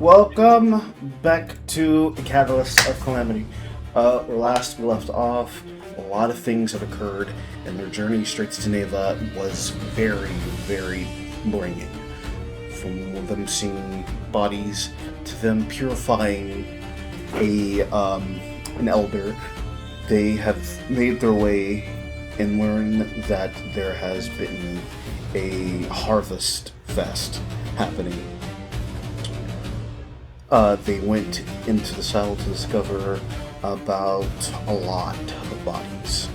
Welcome back to Catalyst of Calamity. Last we left off, a lot of things have occurred, and their journey straight to Geneva was very, very bringing. From them seeing bodies to them purifying an elder, they have made their way and learned that there has been a harvest fest happening. They went into the silo to discover about a lot of bodies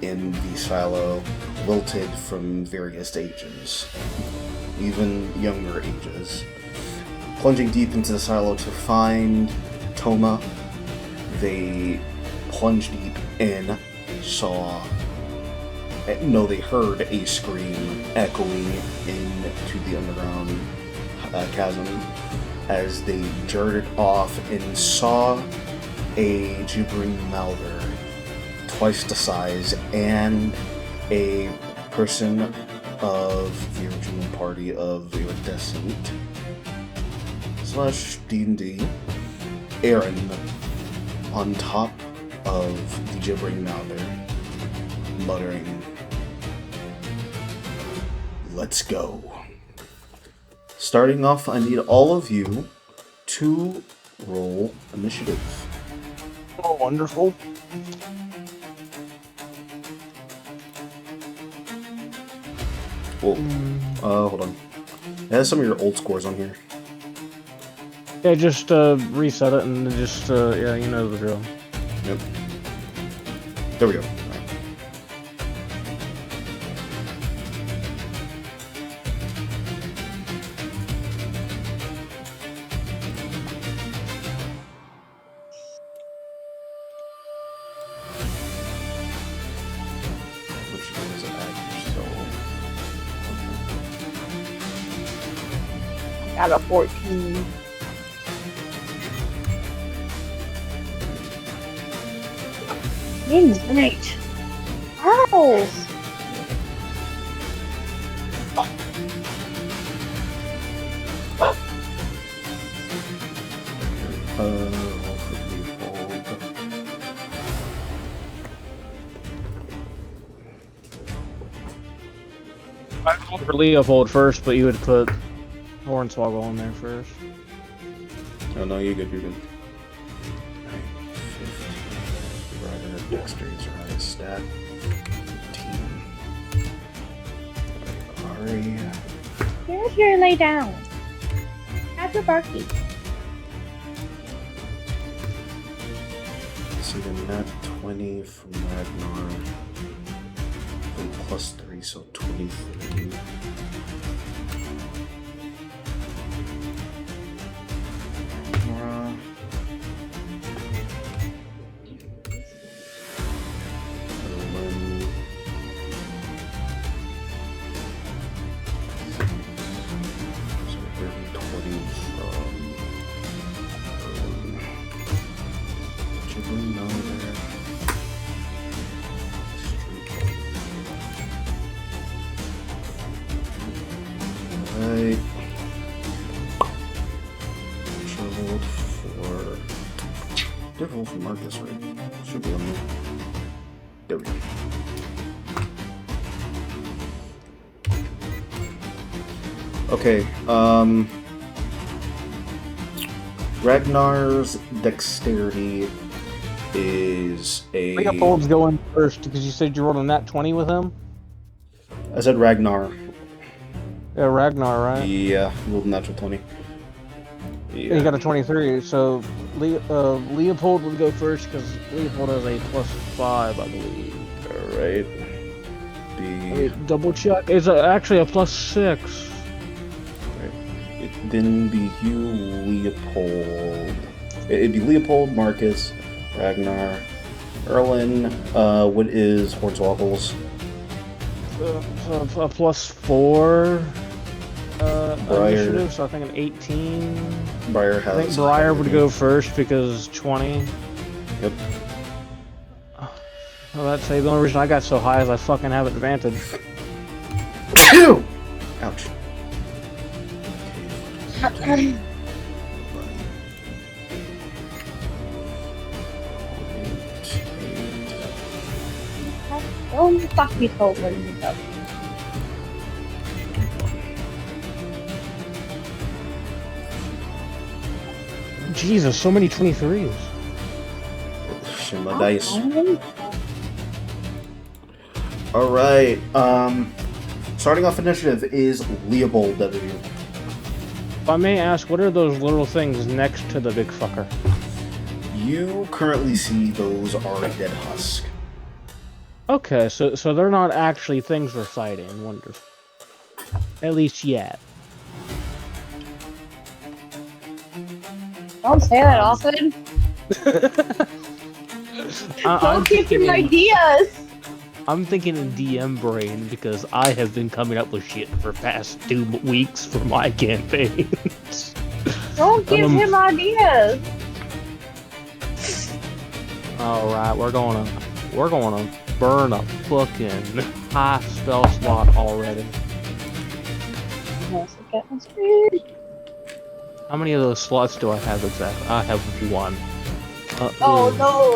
in the silo, wilted from various ages, even younger ages. Plunging deep into the silo to find Toma, they plunged deep in, they heard a scream echoing into the underground chasm as they darted off and saw a gibbering mouther twice the size and a person of the original party of Iridescent / D&D, Aaron, on top of the gibbering mouther, muttering, "Let's go." Starting off, I need all of you to roll initiative. Oh, wonderful. Whoa. Hold on. It has some of your old scores on here. Yeah, just reset it and just, yeah, you know the drill. Yep. There we go. Got a 14. Ignite. Pearls. I rolled for Leopold first, but you would put Hornswoggle on there first. Oh no, you're good, you're good. 15. Rider, Dexter is your highest stat. 15. Ari. Here's your lay down. Have your barky. See the nat 20 from Ragnar. And plus 3, so 23. Did roll for Marcus, right? Should be on there. There we go. Okay, Ragnar's dexterity is a... Leopold's going first, because you said you rolled a nat 20 with him? I said Ragnar. Yeah, Ragnar, right? Yeah, rolled a natural 20. Yeah. He got a 23, so Leopold would go first, because Leopold has a +5, I believe. Alright. Double check. It's actually a +6. It'd then be you, Leopold. It'd be Leopold, Marcus, Ragnar, Erlin. What is Hornswoggle's? A +4. Briar. Initiative, so I think an 18. Briar has. I think Briar would go first because 20. Yep. Well, that's the only reason I got so high is I fucking have advantage. Ouch. fuck you told when you go? Jesus, so many 23s. Shit, my dice. Alright, starting off initiative is Leopold W. If I may ask, what are those little things next to the big fucker? You currently see those are a dead husk. Okay, so they're not actually things we're fighting. Wonderful. At least yet. Don't say that often. Don't give him ideas. I'm thinking in DM brain because I have been coming up with shit for past 2 weeks for my campaigns. Don't give him ideas. Alright, we're gonna burn a fucking high spell slot already. Yes, get my speed. How many of those slots do I have exactly? I have 1. Oh no.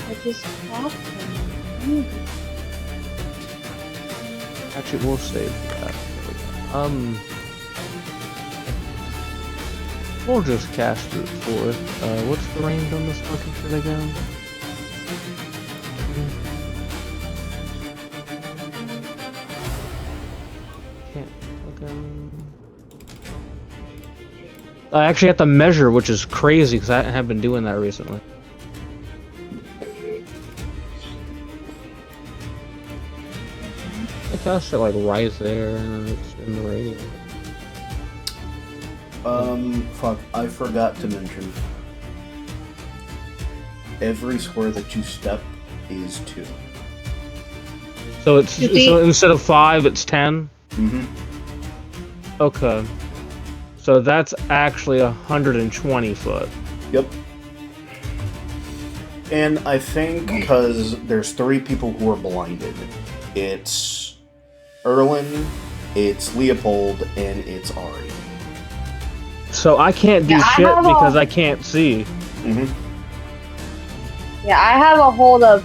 I just dropped him. Actually, we'll save that. We'll just cast it for it. What's the range on this fucking shit again? Can't fucking... I actually have to measure, which is crazy because I have been doing that recently. I cast it like right there, and it's in the radius. Fuck, I forgot to mention. Every square that you step is 2. So it's so instead of 5, it's 10? Mm-hmm. Okay. So that's actually 120 foot. Yep. And I think because there's 3 people who are blinded. It's Erwin, it's Leopold, and it's Ari. So I can't do shit because I can't see. Mm-hmm. Yeah, I have a hold of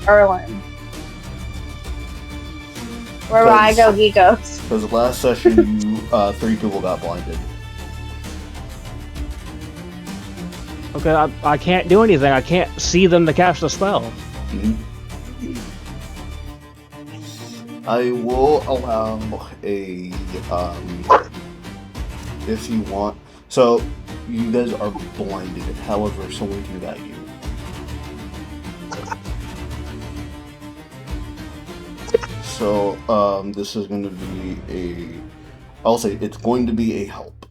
Erwin. Where I go, he goes. Because last session, you 3 people got blinded. Okay, I can't do anything. I can't see them to cast a spell. Mm-hmm. I will allow a if you want. So you guys are blinded. However, someone can guide you. So this is going to be I'll say it's going to be a help.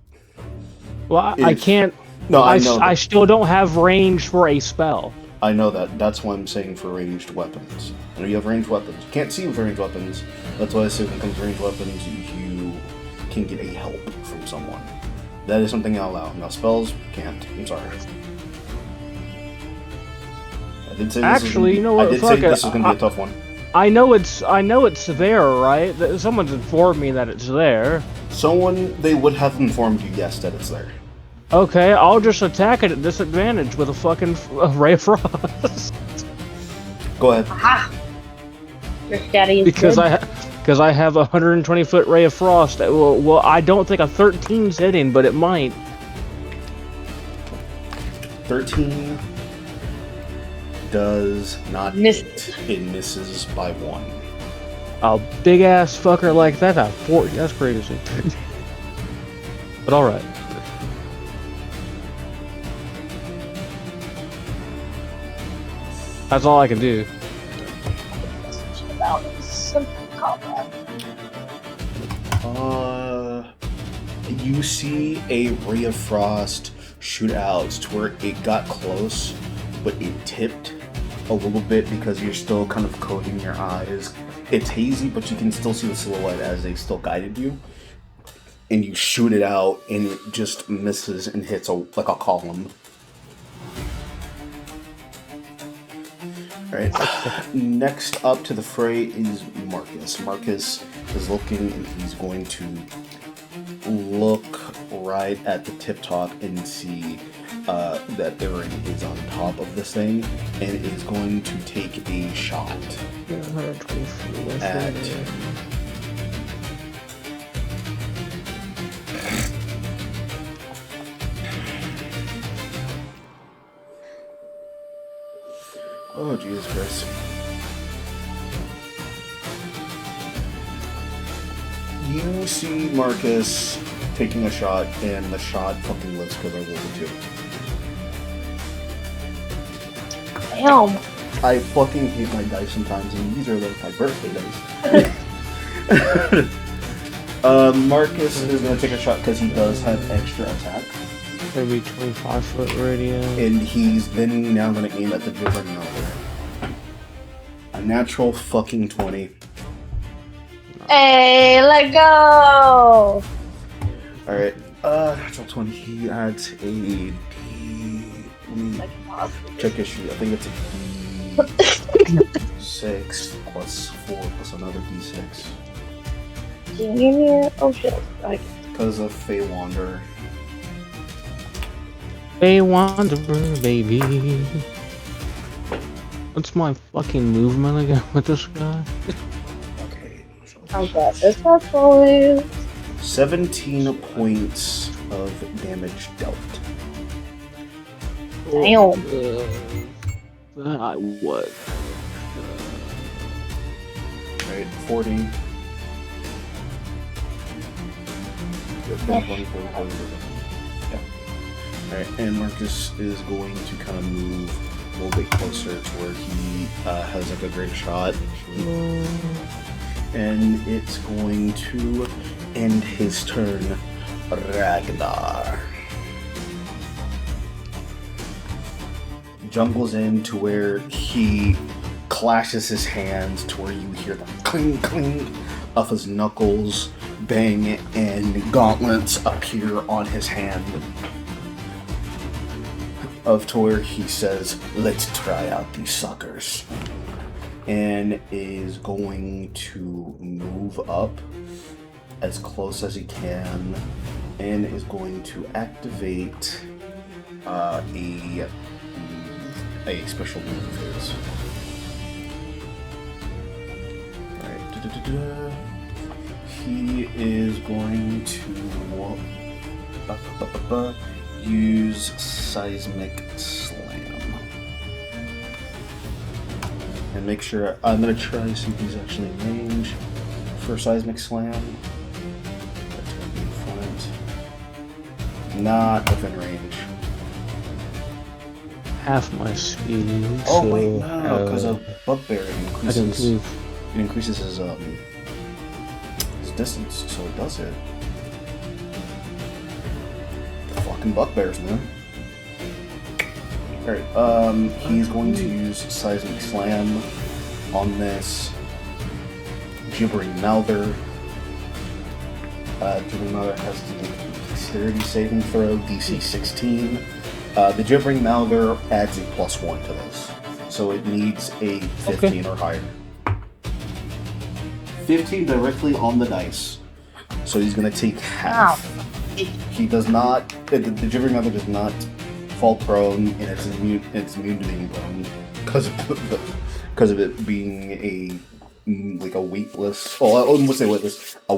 Well, I can't. No, I know. I still don't have range for a spell. I know that. That's why I'm saying for ranged weapons. I know you have ranged weapons. You can't see with ranged weapons. That's why I say when it comes to ranged weapons, you can get a help from someone. That is something I'll allow. Now spells, can't. I'm sorry. I did say Actually, you know what? I did say this is going to be a tough one. I know it's there, right? Someone's informed me that it's there. They would have informed you, yes, that it's there. Okay, I'll just attack it at disadvantage with a fucking Ray of Frost. Go ahead. Aha! Your daddy is because good. Because I have a 120-foot Ray of Frost. Well, I don't think a 13's hitting, but it might. 13 does not hit. It misses by 1. A big ass fucker like that, a 40. That's crazy. But all right. That's all I can do. About simple combat. You see a Ray of Frost shoot out to where it got close, but it tipped a little bit because you're still kind of coating your eyes. It's hazy, but you can still see the silhouette as they still guided you. And you shoot it out, and it just misses and hits like a column. Alright, next up to the fray is Marcus. Marcus is looking and he's going to look right at the tip top and see that Aaron is on top of this thing and is going to take a shot at. Oh, Jesus Christ. You see Marcus taking a shot, and the shot fucking lives because I rolled a 2. Damn. I fucking hate my dice sometimes, and these are like my birthday dice. Marcus is going to take a shot because he does have extra attack. Maybe 25-foot radius. And he's then now going to aim at the gibbering number. A natural fucking 20. Hey, let go! Alright, natural 20. He adds a D. Let me check his sheet. I think it's a D6 plus 4 plus another D6. Can you give me a... Oh shit. Because of Fey Wander. Hey, Wanderer, baby. What's my fucking movement again with this guy? Okay. I'll get this up for you. 17 points of damage dealt. Damn. I would. Alright, 40. Yeah. Alright, and Marcus is going to kind of move a little bit closer to where he has like a great shot. And it's going to end his turn. Ragnar jungles in to where he clashes his hands to where you hear the cling cling of his knuckles bang and gauntlets appear on his hand. Of to where he says, "Let's try out these suckers," and is going to move up as close as he can, and is going to activate a special move of his. Alright, he is going to use Seismic Slam. And make sure, I'm going to try to see if he's actually in range for Seismic Slam. That's going to be in front. Not within range. Half my speed. Oh so, wait, no, because of Bugbear it increases his distance, so it does it. The fucking Bugbears, man. Alright, he's going to use Seismic Slam on this Gibbering Mouther. Gibbering Mouther has to make a Dexterity saving throw, DC 16. The Gibbering Mouther adds a +1 to this, so it needs a 15 or higher. 15 directly on the dice, so he's going to take half. Wow. He does not, the Gibbering Mouther does not fall prone, and it's immune to being prone because of it being a weightless. Well, I wouldn't say weightless. A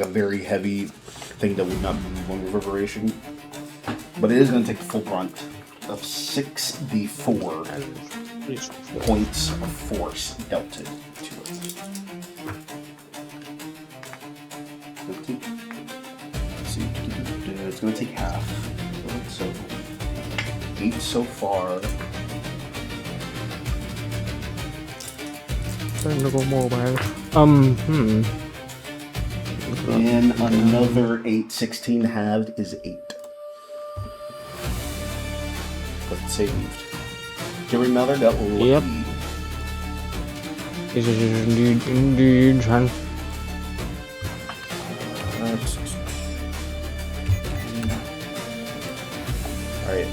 very heavy thing that would not move on reverberation. But it is going to take the full brunt of 6d4 points of force dealt to it. 15. Let's see. It's going to take half. So 8 so far. And another 8. 16 halved is 8. But saved. Gibbering Mouther got lucky. Yep. This is indeed fun.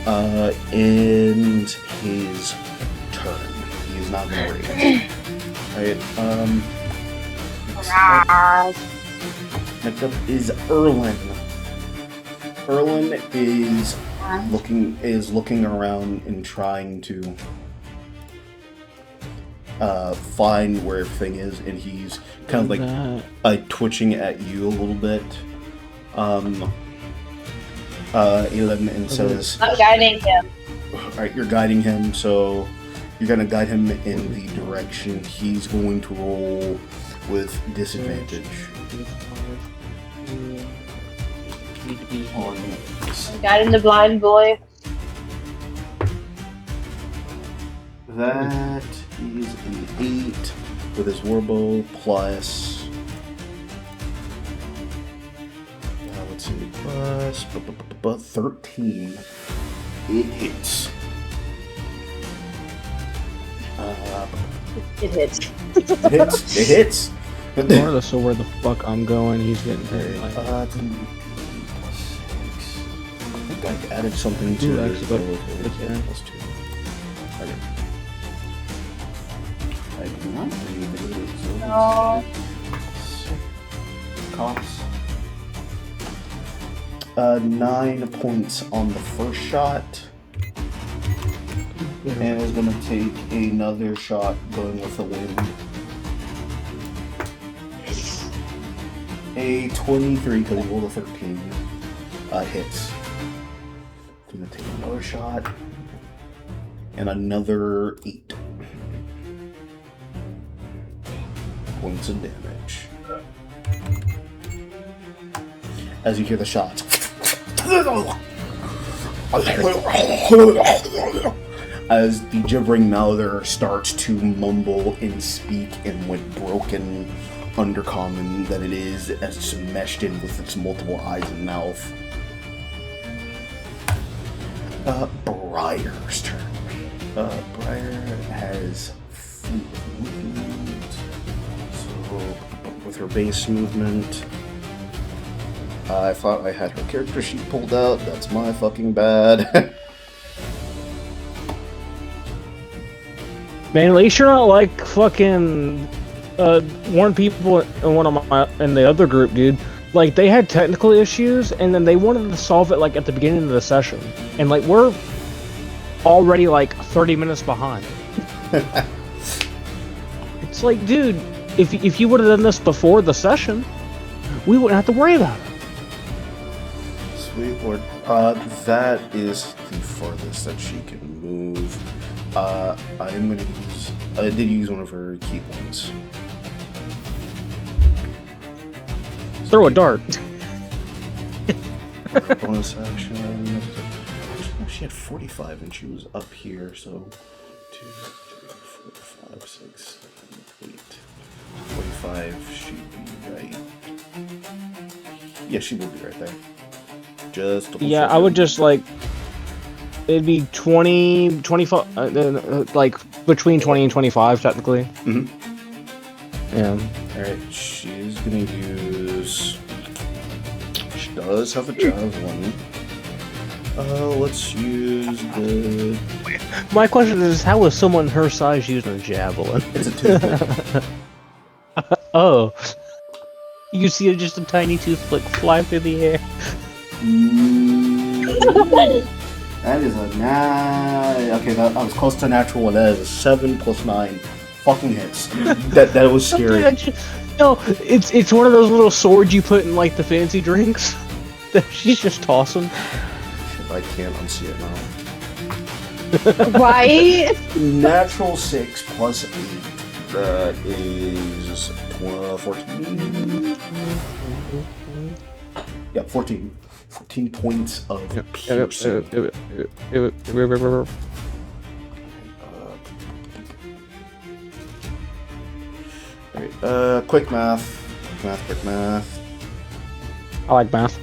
Alright, end his turn. He is not gonna rage. Alright, Next up is Erlen. Erlen is looking around and trying to find where everything is, and he's kind of like twitching at you a little bit. 11 and says, I'm guiding him. Alright, you're guiding him, so you're gonna guide him in the direction he's going to roll with disadvantage. On I'm guiding the blind boy. that is an 8 with his warbow plus. Let's see, plus 13. It hits. It hits. It hits. It hits. Regardless of where the fuck I'm going, he's getting very like. It's gonna be plus 6. I think I added something to Dude, it. actually, Plus 2. Okay. I do not believe it is. No. Cops. 9 points on the first shot. And is gonna take another shot going with the wind. A 23 because he rolled a 13. Hits. Gonna take another shot. And another 8 points of damage. As you hear the shots. As the gibbering mouther starts to mumble and speak in what broken undercommon that it is, as it's meshed in with its multiple eyes and mouth. Briar's turn. Briar has movement. So, with her base movement, I thought I had her character sheet pulled out. That's my fucking bad. Man, at least you're not like fucking one people in the other group, dude. Like they had technical issues, and then they wanted to solve it like at the beginning of the session, and like we're already like 30 minutes behind. It's like, dude, if you would have done this before the session, we wouldn't have to worry about it. Sweet Lord. That is the farthest that she can move. I did use one of her key points. Throw a dart. Bonus action. She had 45 and she was up here, so 2, 3, 4, 5, 6, 7, 8. 45 she'd be right. Yeah, she would be right there. Just yeah, I would just like it'd be 20, 25, like between 20 and 25 technically. Mm-hmm. Yeah. Alright, she's gonna use. She does have a javelin. Let's use the. My question is, how is someone her size using a javelin? It's a toothpick. Oh. You see just a tiny toothpick fly through the air. That is a okay, I was close to natural one. That is a 7 plus 9. Fucking hits. that was scary. No, it's one of those little swords you put in like the fancy drinks that she's just tossing. Shit, I can't unsee it now. Right? Natural 6 plus 8. That is 14. Yeah, 14. 14 points of piercing. Alright, quick math. Quick math. I like math.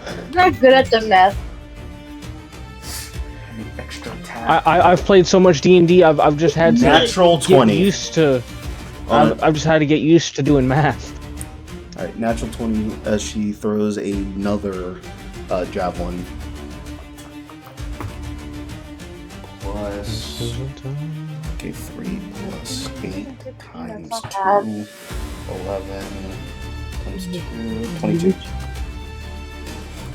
I'm not good at the math. Extra attack. I've played so much D&D. I've just had to Natural 20. get used to. I've just had to get used to doing math. Alright, natural 20 as she throws another javelin. Plus Okay, 3 plus 8 times That's 2, not bad. 11 times 2, 22.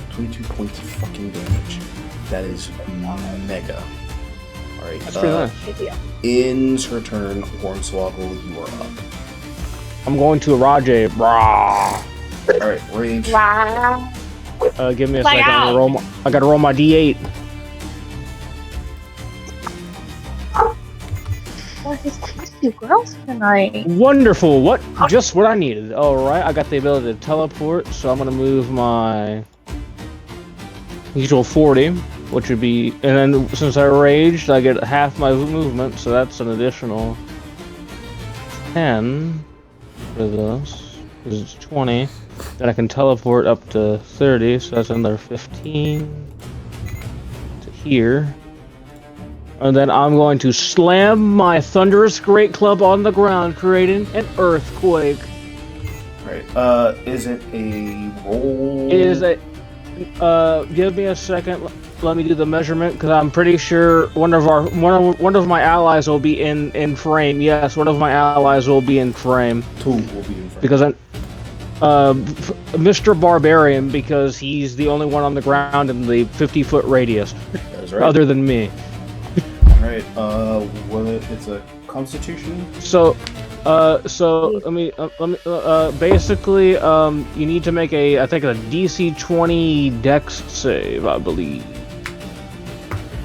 22 points of fucking damage. That is mega. Alright, That's pretty nice. Good deal. In's her turn. Hornswoggle, you are up. I'm going to Rajay. Brah. Alright, rage. Wow. Give me a Like second. out. I gotta roll my D8. What is these two girls tonight? Wonderful. What? Just what I needed. All right. I got the ability to teleport, so I'm gonna move my usual 40, which would be, and then since I raged, I get half my movement, so that's an additional 10 for this. Because it's 20. Then I can teleport up to 30, so that's another 15 to here. And then I'm going to slam my thunderous great club on the ground, creating an earthquake. Right. Is it a roll? It is a. Give me a second. Let me do the measurement, because I'm pretty sure one of my allies will be in frame. Yes, one of my allies will be in frame. 2 will be in front. Because I'm. Mr. Barbarian, because he's the only one on the ground in the 50-foot radius, That is right. other than me. Alright, what? It's a constitution? So let me basically, you need to make I think a DC 20 Dex save, I believe.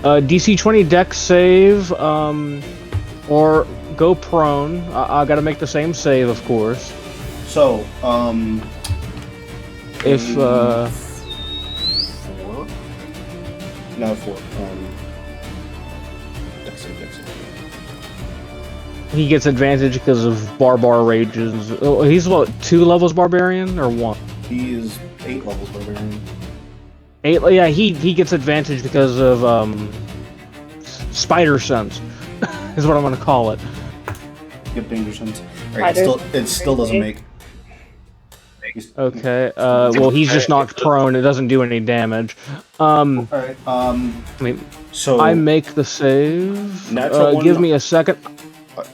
DC 20 Dex save, or go prone. I gotta make the same save, of course. So, If, 4? No, 4. Dex save. he gets advantage because of Barbar Rages. Oh, he's what, 2 levels Barbarian, or 1? He is 8 levels barbarian. 8, yeah, he gets advantage because of, Spider Sense, is what I'm gonna call it. Yep, danger sense. Alright, it still doesn't make. Okay, well, he's just knocked prone, it doesn't do any damage. Alright, I mean, so I make the save. Natural one- give me a second.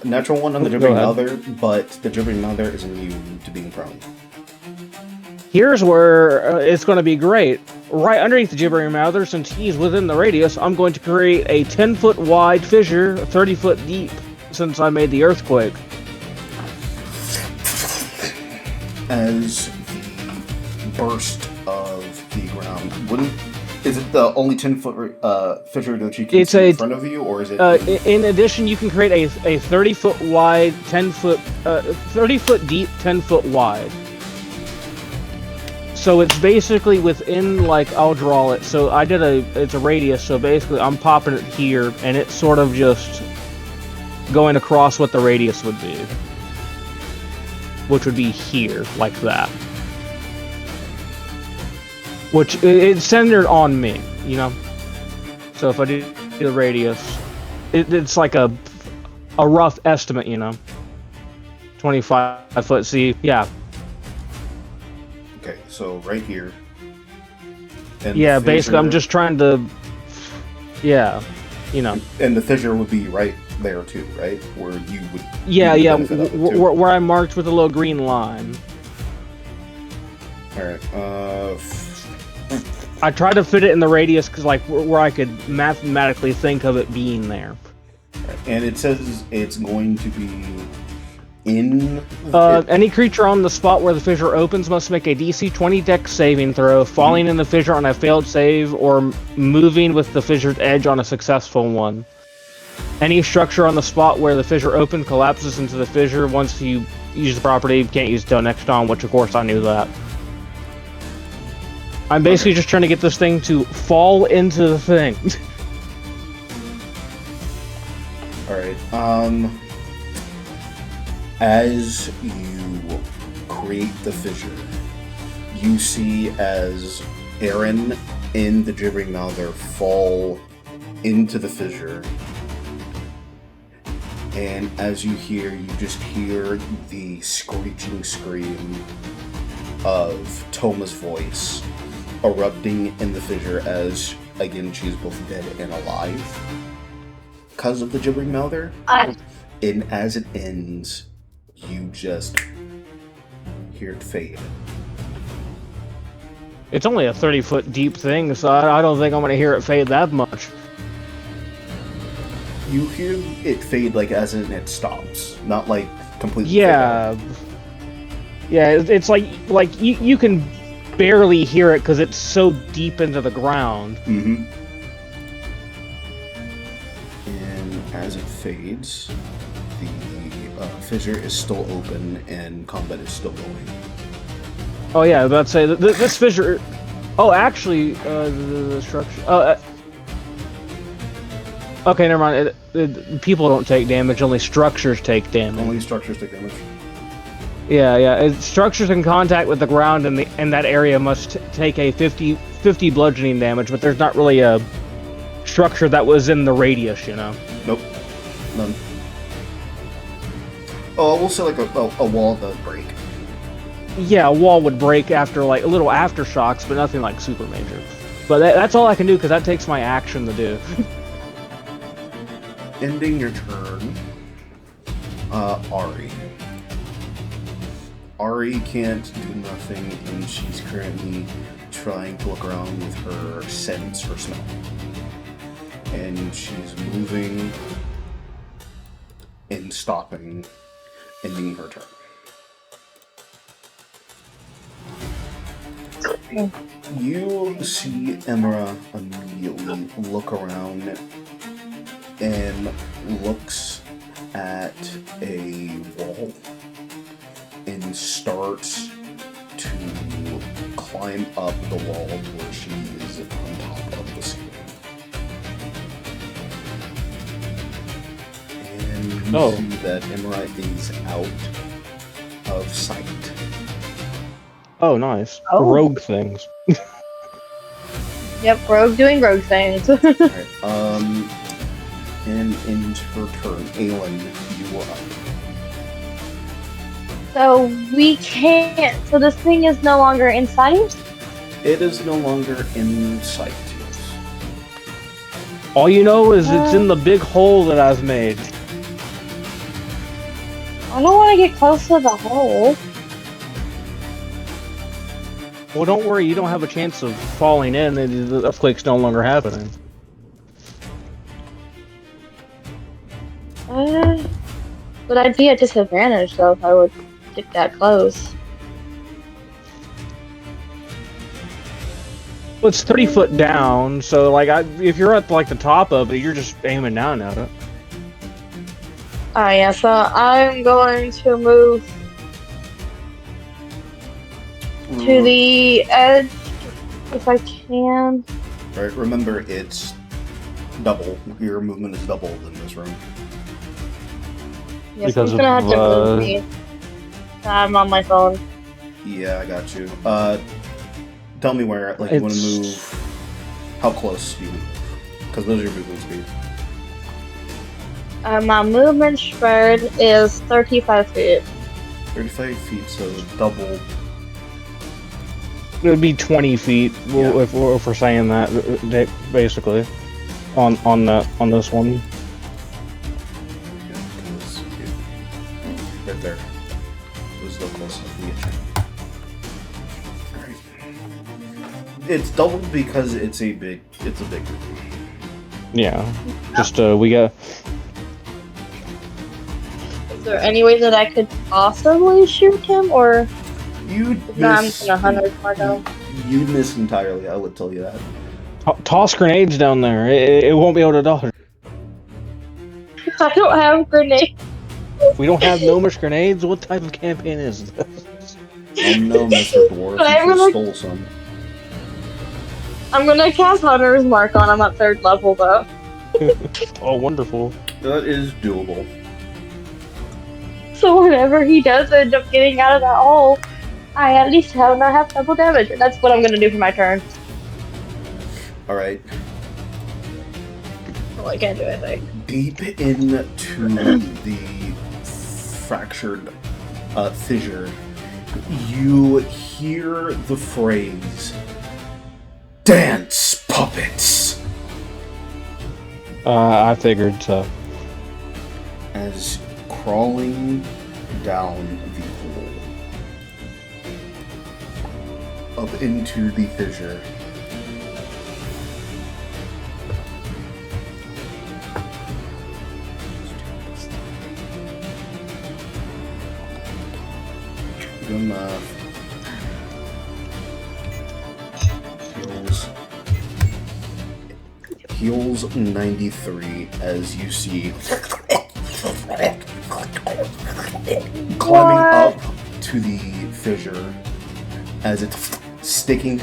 natural 1 on the Go Dribbling ahead. Mother, but the Dribbling Mother is immune to being prone. Here's where it's going to be great. Right underneath the Gibbering Mouther, since he's within the radius, I'm going to create a 10-foot wide fissure, 30-foot deep, since I made the earthquake. As the burst of the ground, is it the only 10-foot fissure that you can It's see in front of you, or is it? In addition, you can create a 30-foot wide, 10-foot, 30-foot deep, 10-foot wide. So it's basically within, like, I'll draw it. So I did it's a radius, so basically I'm popping it here, and it's sort of just going across what the radius would be. Which would be here, like that. Which, it's centered on me, you know? So if I do the radius, it's like a rough estimate, you know? 25 foot, see, yeah. Okay, so right here. And Yeah, the basically, I'm fissure- just trying to, yeah, you know. And the fissure would be right there too, right? Where you would. Yeah, you yeah, would benefit of it, too. where I marked with a little green line. Alright, I tried to fit it in the radius, cause like where I could mathematically think of it being there. and it says it's going to be in. Any creature on the spot where the fissure opens must make a DC 20 Dex saving throw, falling in the fissure on a failed save, or moving with the fissure's edge on a successful one. Any structure on the spot where the fissure opened collapses into the fissure once you use the property. You can't use it till next dawn, which of course I knew that. I'm basically just trying to get this thing to fall into the thing. Alright, as you create the fissure, you see as Aaron and the Gibbering Mouther fall into the fissure. And as you just hear the screeching scream of Toma's voice erupting in the fissure as, again, she's both dead and alive. because of the gibbering mouther. I, And as it ends, you just hear it fade. It's only a 30-foot deep thing, so I don't think I'm gonna hear it fade that much. You hear it fade like as in it stops, not like completely. Yeah, yeah. It's like you can barely hear it because it's so deep into the ground. Mm-hmm. And as it fades, the fissure is still open and combat is still going. Oh yeah, I was about to say this fissure. Oh, actually, the structure. Okay, never mind. People don't take damage; only structures take damage. Only structures take damage. Yeah. Structures in contact with the ground in that area must take a 50 bludgeoning damage, but there's not really a structure that was in the radius, you know. Nope, none. Oh, we'll say like a wall does break. Yeah, a wall would break after like a little aftershocks, but nothing like super major. But that's all I can do because that takes my action to do. Ending your turn, Ari. Ari can't do nothing, and she's currently trying to look around with her sense or smell. And she's moving and stopping, ending her turn. You see Emra immediately look around and looks at a wall and starts to climb up the wall to where she is on top of the ceiling. And you see that Emra is out of sight. Oh, nice. Oh. Rogue things. yep, rogue doing rogue things. Alright, and in her turn, Aelin, you are up. So we can't. So this thing is no longer in sight? It is no longer in sight, yes. All you know is it's in the big hole that I've made. I don't want to get close to the hole. Well, don't worry, you don't have a chance of falling in. The earthquake's no longer happening. But I'd be at disadvantage though if I would get that close. Well, it's 30 foot down, so like, if you're at like the top of it, you're just aiming down at it. Yeah, so I'm going to move to the edge if I can. Right, remember it's double. Your movement is doubled in this room. Yes, Because I'm gonna have to of, move me. I'm on my phone. Yeah, I got you. Tell me where, like, you want to move. How close do you move? Because those are your movement speed. My movement spread is 35 feet. 35 feet, so double. It would be 20 feet if we're saying that, basically, on this one. Yeah, because right there. It was still close enough to get you. Alright. It's doubled because it's a big room. Yeah, just we got. Is there any way that I could possibly shoot him, or You'd I'm miss. gonna 100 Margo? You'd miss entirely, I would tell you that. Toss grenades down there. It won't be able to dodge. I don't have grenades. We don't have Gnomish grenades? What type of campaign is this? Oh no, Mr. Dwarf, But I you just really- stole some. I'm gonna cast Hunter's Mark on him at 3rd level though. Oh, wonderful. That is doable. So whenever he does end up getting out of that hole, I at least have not have double damage. And that's what I'm gonna do for my turn. Alright. Well, I can't do anything. Deep into the fractured fissure, you hear the phrase, "Dance, puppets!" I figured so. As crawling down the hole up into the fissure, good enough. Heals 93 as you see climbing up to the fissure as it's sticking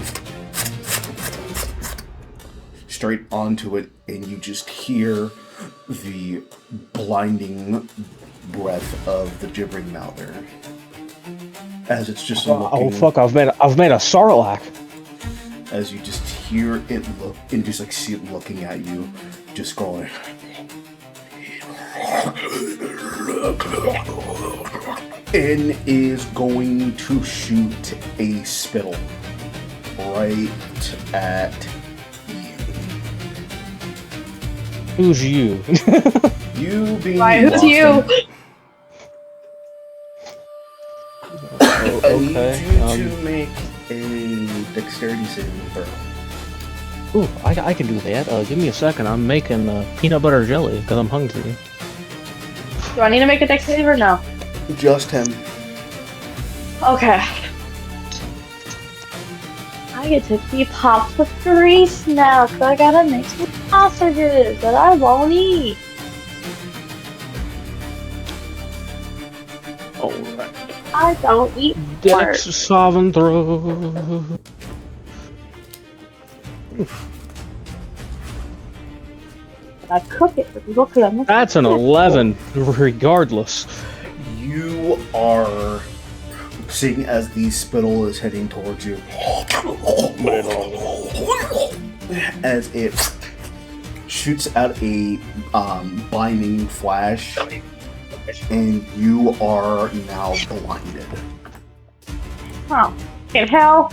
straight onto it, and you just hear the blinding breath of the gibbering mouther as it's just looking. Oh fuck! I've made a sarlacc. As you just hear it look and just like see it looking at you, just going. And is going to shoot a spittle right at you. Who's you? You being Why, who's you? I need Okay. you to make a dexterity saving throw. Ooh, I can do that. Give me a second. I'm making peanut butter jelly because I'm hungry. Do I need to make a dex save or no? Just him. Okay. I get to be popped with grease now, because I gotta make some sausages that I won't eat. Alright. I don't eat pork. Dex saving throw. But I cook it for people because I'm That's an 11, regardless. You are seeing as the spittle is heading towards you. As it shoots out a blinding flash, and you are now blinded. Oh, in hell.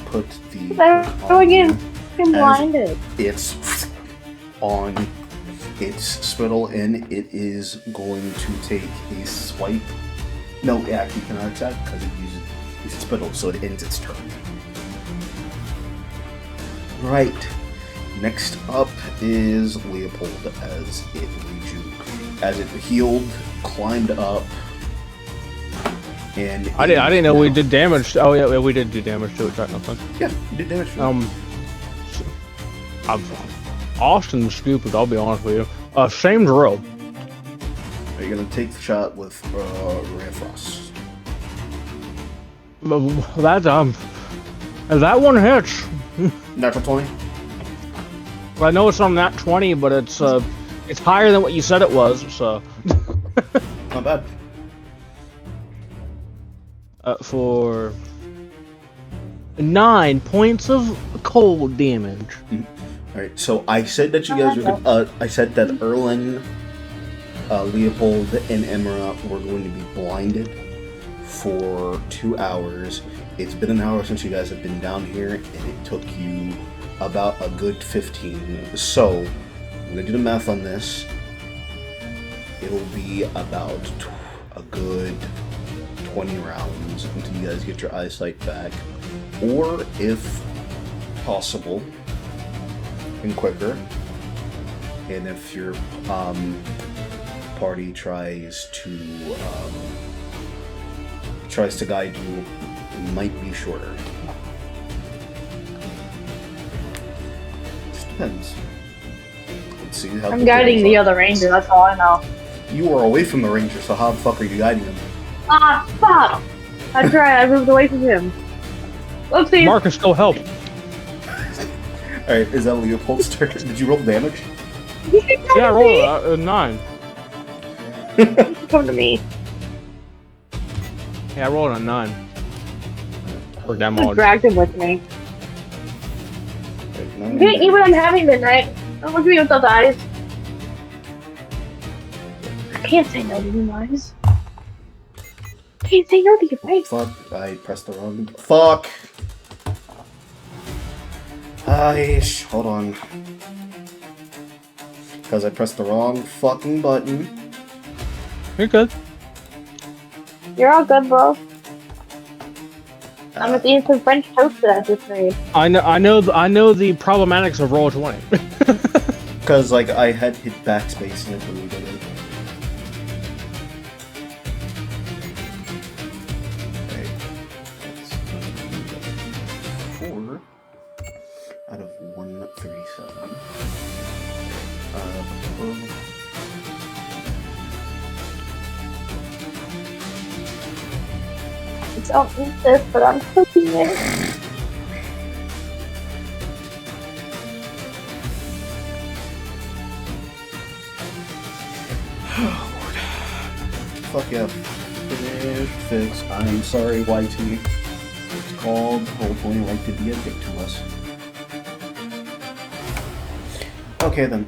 Put the They're again blinded. It's on its spittle, and it is going to take a swipe. No, it actually cannot attack because it uses its spittle, so it ends its turn. Right. Next up is Leopold as it as it healed, climbed up, and I didn't know we did damage. Oh yeah, we did do damage to it technically. Yeah, you did damage. I'm Austin's stupid. I'll be honest with you. Same drill. Are you gonna take the shot with Ray of Frost? That one hits. Natural 20. I know it's on that 20, but it's higher than what you said it was. So. Not bad. For 9 points of cold damage. Alright, so I said that you guys were I said that Erlen, Leopold, and Emra were going to be blinded for 2 hours. It's been an hour since you guys have been down here, and it took you about a good 15. So, I'm gonna do the math on this. It'll be about a good 20 rounds until you guys get your eyesight back. Or, if possible, and quicker. And if your party tries to guide you, it might be shorter. Just depends. Let's see how I'm guiding the other ranger, that's all I know. You are away from the ranger, so how the fuck are you guiding him? Ah, fuck! I tried, I moved away from him. Whoopsies! Marcus, go help. Alright, is that Leopold's turn? Did you roll damage? Yeah, roll 9. Come to me. Yeah, I rolled a 9. Or I damage. dragged him with me. Right, You can't eat what I'm having midnight. Don't look at me with those eyes. I can't say no to you guys. I can't say no to you, right? Fuck, I pressed the wrong... Fuck! Hold on. Because I pressed the wrong fucking button. You're good. You're all good, bro. I'm gonna eat some French toast that I just made. I know the problematics of roll 20. Because, like, I had hit backspace and it deleted it. Okay. That's 4 out of 137. I don't eat this, but I'm cooking it. Oh, Lord. Fuck yeah. Fix. I'm sorry, YT. It's called Hopefully Like to Be a Dick to Us. Okay then.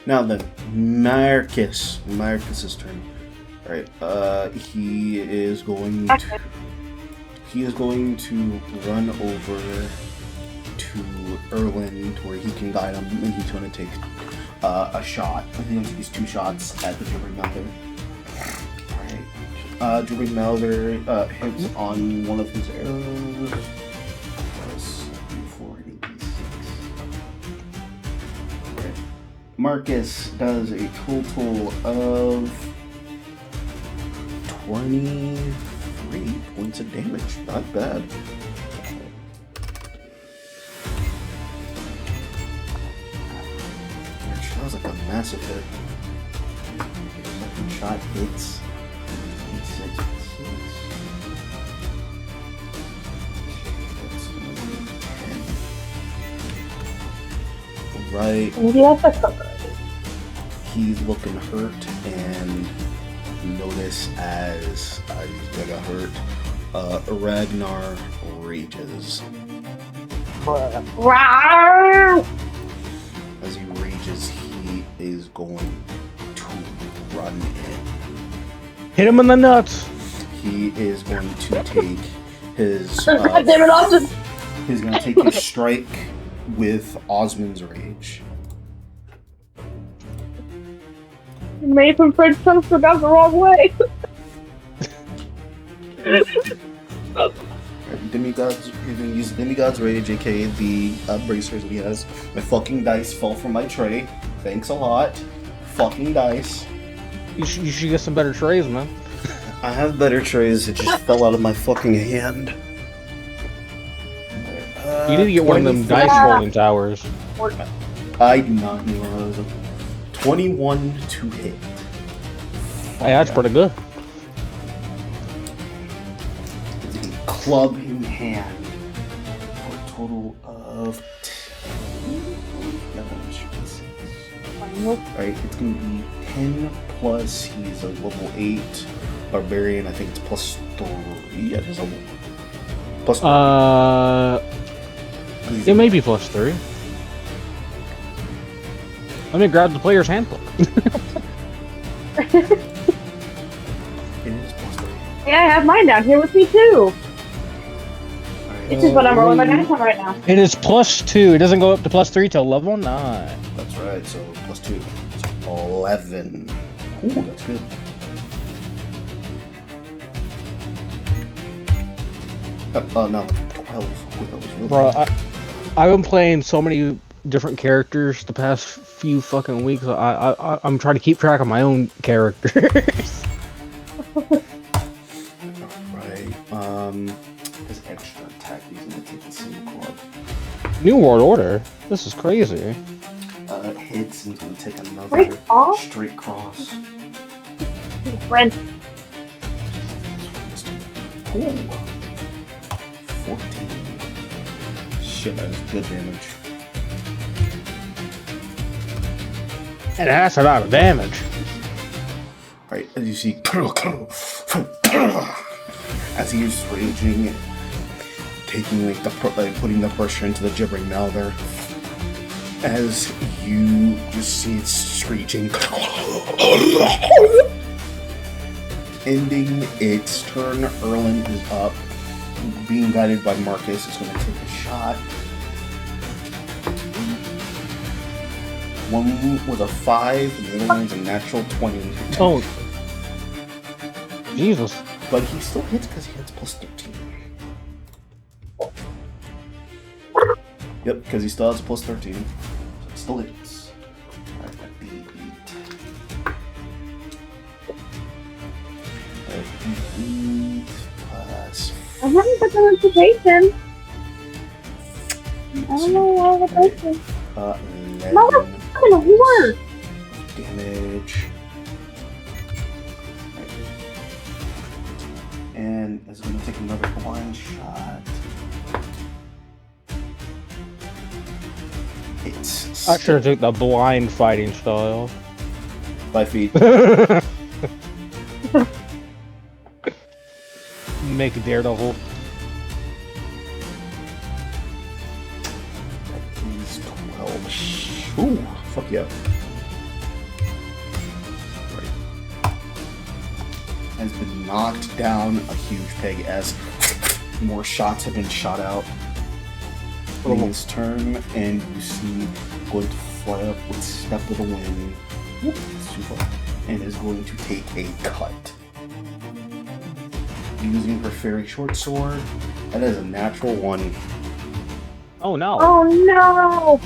Now then, Marcus. Marcus's turn. Alright, he is going to run over to Erland where he can guide him, and he's going to take a shot. I think he's 2 shots at the Gibbering Mouther. Alright, Gibbering Mouther hits on one of his arrows. Plus 486. Alright. Marcus does a total of 23 points of damage. Not bad. That was like a massive hit. Second shot hits. 6. Right. Maybe that's a cover. He's looking hurt, and notice as he's gonna hurt, Ragnar rages. Rawr! As he rages, he is going to run in. Hit him in the nuts. He is going to take his. God damn it, Austin! He's going to take his strike with Osmond's rage. You made some French toast but got the wrong way. Demigod's, he's going to use Demigod's rage, aka the bracers that he has. My fucking dice fell from my tray. Thanks a lot. Fucking dice. You should get some better trays, man. I have better trays, it just fell out of my fucking hand. You need to get one of them dice rolling towers. I do not need one of those. 21 to hit. Hey, that's pretty good. It's a club in hand. For a total of 10. Alright, it's gonna be 10 plus, he's a level 8 barbarian, I think it's plus 3 at his level. Plus 3. It may be plus 3. Let me grab the player's handbook. It is plus 3. Yeah, I have mine down here with me too. Alright, This is what I'm rolling my dice on right now. It is plus 2. It doesn't go up to plus 3 till level 9. that's right, so plus 2. So 11. Ooh, that's good. No, 12. Ooh, that was really Bro, good. I've been playing so many different characters the past few fucking weeks. I'm trying to keep track of my own characters. Right. His extra attack, he's gonna take the single club. New World Order. This is crazy. Hits, and he's gonna take another Straight off? straight cross. French. Ooh. 14. Shit, that is good damage. And that's a lot of damage. Right, as you see, as he is raging, taking like putting the pressure into the gibbering Mouther, as you just see it screeching, ending its turn. Erland is up. being guided by Marcus, is going to take a shot. One was a 5, and the other one's a natural 20. Oh. Jesus. But he still hits because he hits plus 13. Yep, because he still has plus 13. So it still hits. Alright, that D8. D8 plus... I'm having such a reputation. I don't know why the person. 11 Motherfucking whore! damage. Right. And is going to take another blind shot. It's I should have took the blind fighting style. 5 feet. Make a daredevil. That is 12. Ooh, fuck yeah. Right. Has been knocked down a huge peg as more shots have been shot out. In his turn, and you see going to fly up with Step of the Wind. Whoop, that's too far. And is going to take a cut. Using her fairy short sword. That is a natural 1. Oh no. Oh no!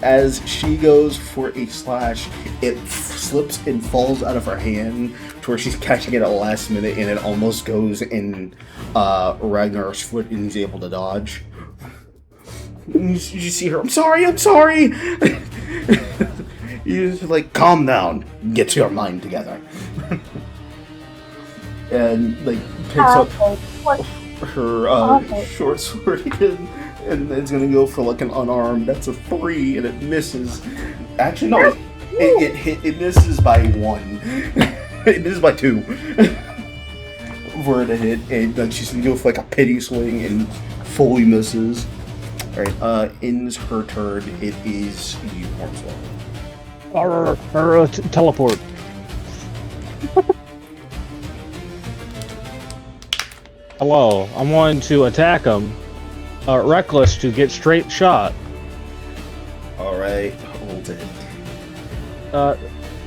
As she goes for a slash, it slips and falls out of her hand to where she's catching it at the last minute, and it almost goes in Ragnar's foot, and he's able to dodge. You see her, I'm sorry! You just like, calm down, get your mind together. And like, picks up her short sword again, and it's gonna go for like an unarmed, that's a 3, and it misses. Actually, no, it misses by 1. It misses by 2. For it to hit, and then she's gonna go for like a pity swing and fully misses. Alright, ends her turn. It is you, Hornswoggle. Teleport. Hello, I'm wanting to attack him. Reckless to get straight shot. Alright, hold it.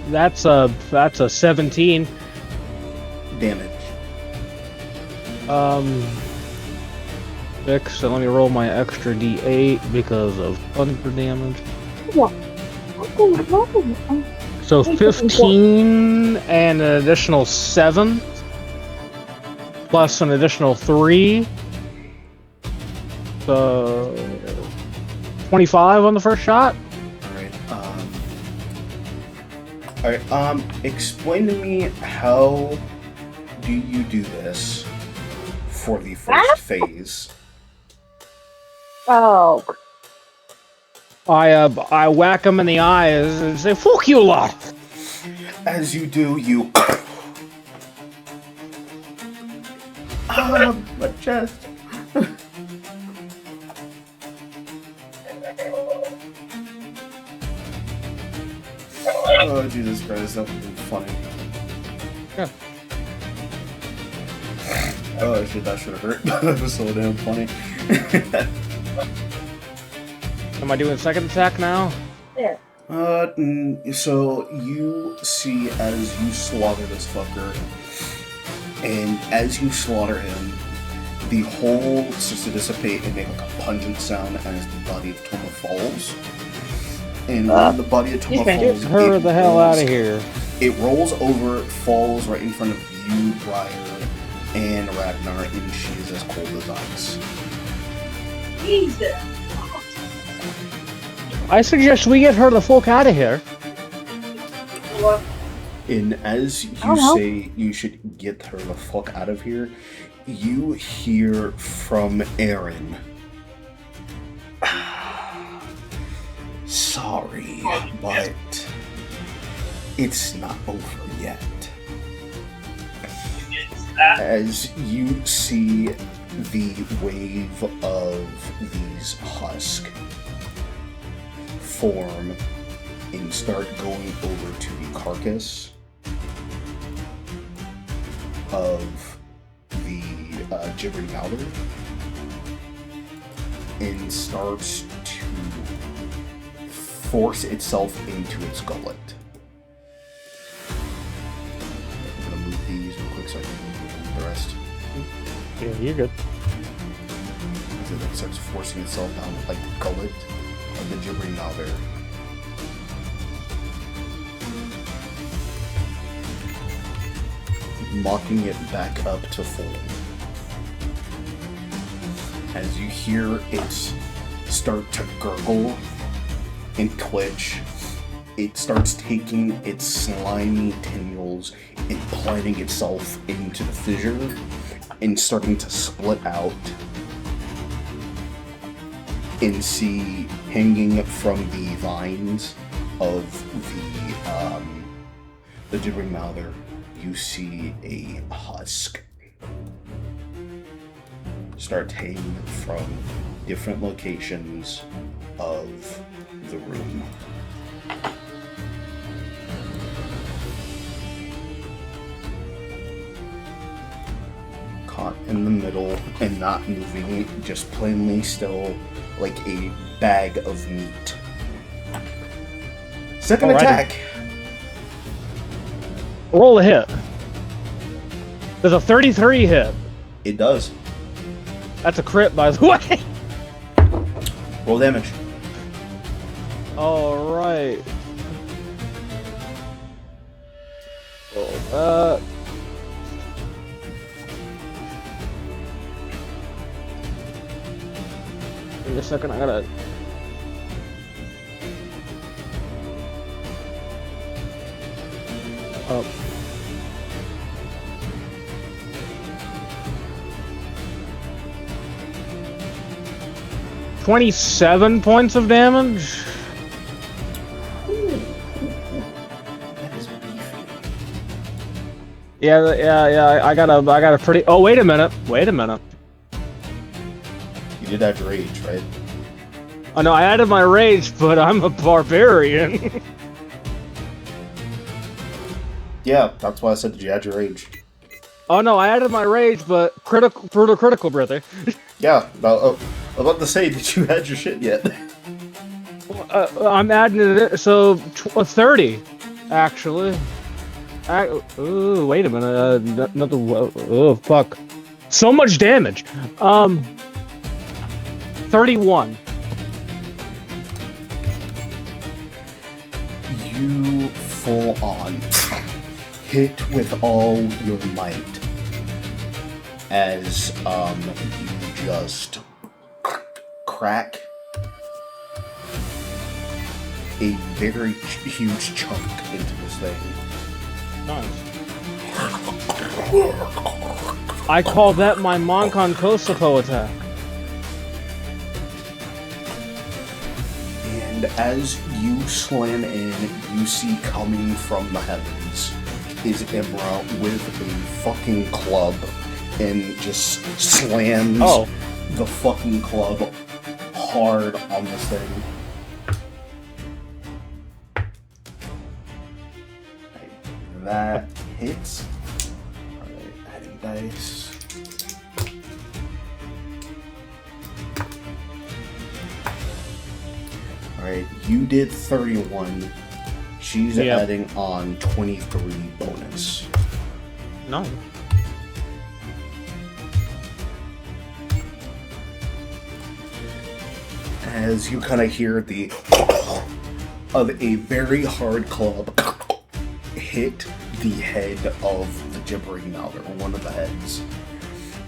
That's a 17. Damage. 6, so let me roll my extra D8 because of thunder damage. So 15 and an additional 7 plus an additional 3. So 25 on the first shot. Alright, explain to me, how do you do this for the first phase? Oh. I whack him in the eyes and say, "Fuck you lot!" As you do, you my chest. Oh Jesus Christ, that would be funny. Yeah. Oh shit, that should have hurt. That was so damn funny. Am I doing second attack now? There. So you see as you slaughter this fucker, and as you slaughter him, the hole starts to dissipate and make like a pungent sound as the body of Toma falls. And when the body of Toma falls, get her the hell out of here. It rolls over, falls right in front of you, Briar, and Ragnar, and she is as cold as ice. Jesus. I suggest we get her the fuck out of here. And as you say you should get her the fuck out of here, you hear from Aaron. Sorry, but it's not over yet. As you see the wave of these husks form and start going over to the carcass of the gibbering powder, and starts to force itself into its gullet. I'm gonna move these real quick so I can move the rest. Yeah, you're good. As it like starts forcing itself down like the gullet of the gibbering owlbear. Mocking it back up to full. As you hear it start to gurgle and twitch, it starts taking its slimy tendrils and planting itself into the fissure and starting to split out, and see hanging from the vines of the gibbering mouther, you see a husk start hanging from different locations of the room. Caught in the middle and not moving, just plainly still like a bag of meat. Second Alrighty. attack. Roll a hit. There's a 33 hit. It does. That's a crit, by the way. Roll damage. All right. Wait a second, I gotta. Oh. $27 points of damage. That is beefy. Yeah. I got a pretty. Oh, wait a minute. You did have rage, right? Oh no, I added my rage, but I'm a barbarian. Yeah, that's why I said did you add your rage? Oh no, I added my rage, but critical, brother. Yeah, I'm about to say, did you add your shit yet? I'm adding it, so 30, actually. Ooh, wait a minute. Oh, fuck. So much damage. 31. You full on hit with all your might as you just crack a very huge chunk into this thing. Nice. I call that my Moncon Kosovo attack. And as you slam in, you see coming from the heavens is Imra with a fucking club and just slams the fucking club hard on this thing. Right, that hits. Alright, adding dice. Alright, you did 31. She's adding on 23 bonus. No. As you kind of hear the of a very hard club hit the head of the gibbering mouther, or one of the heads.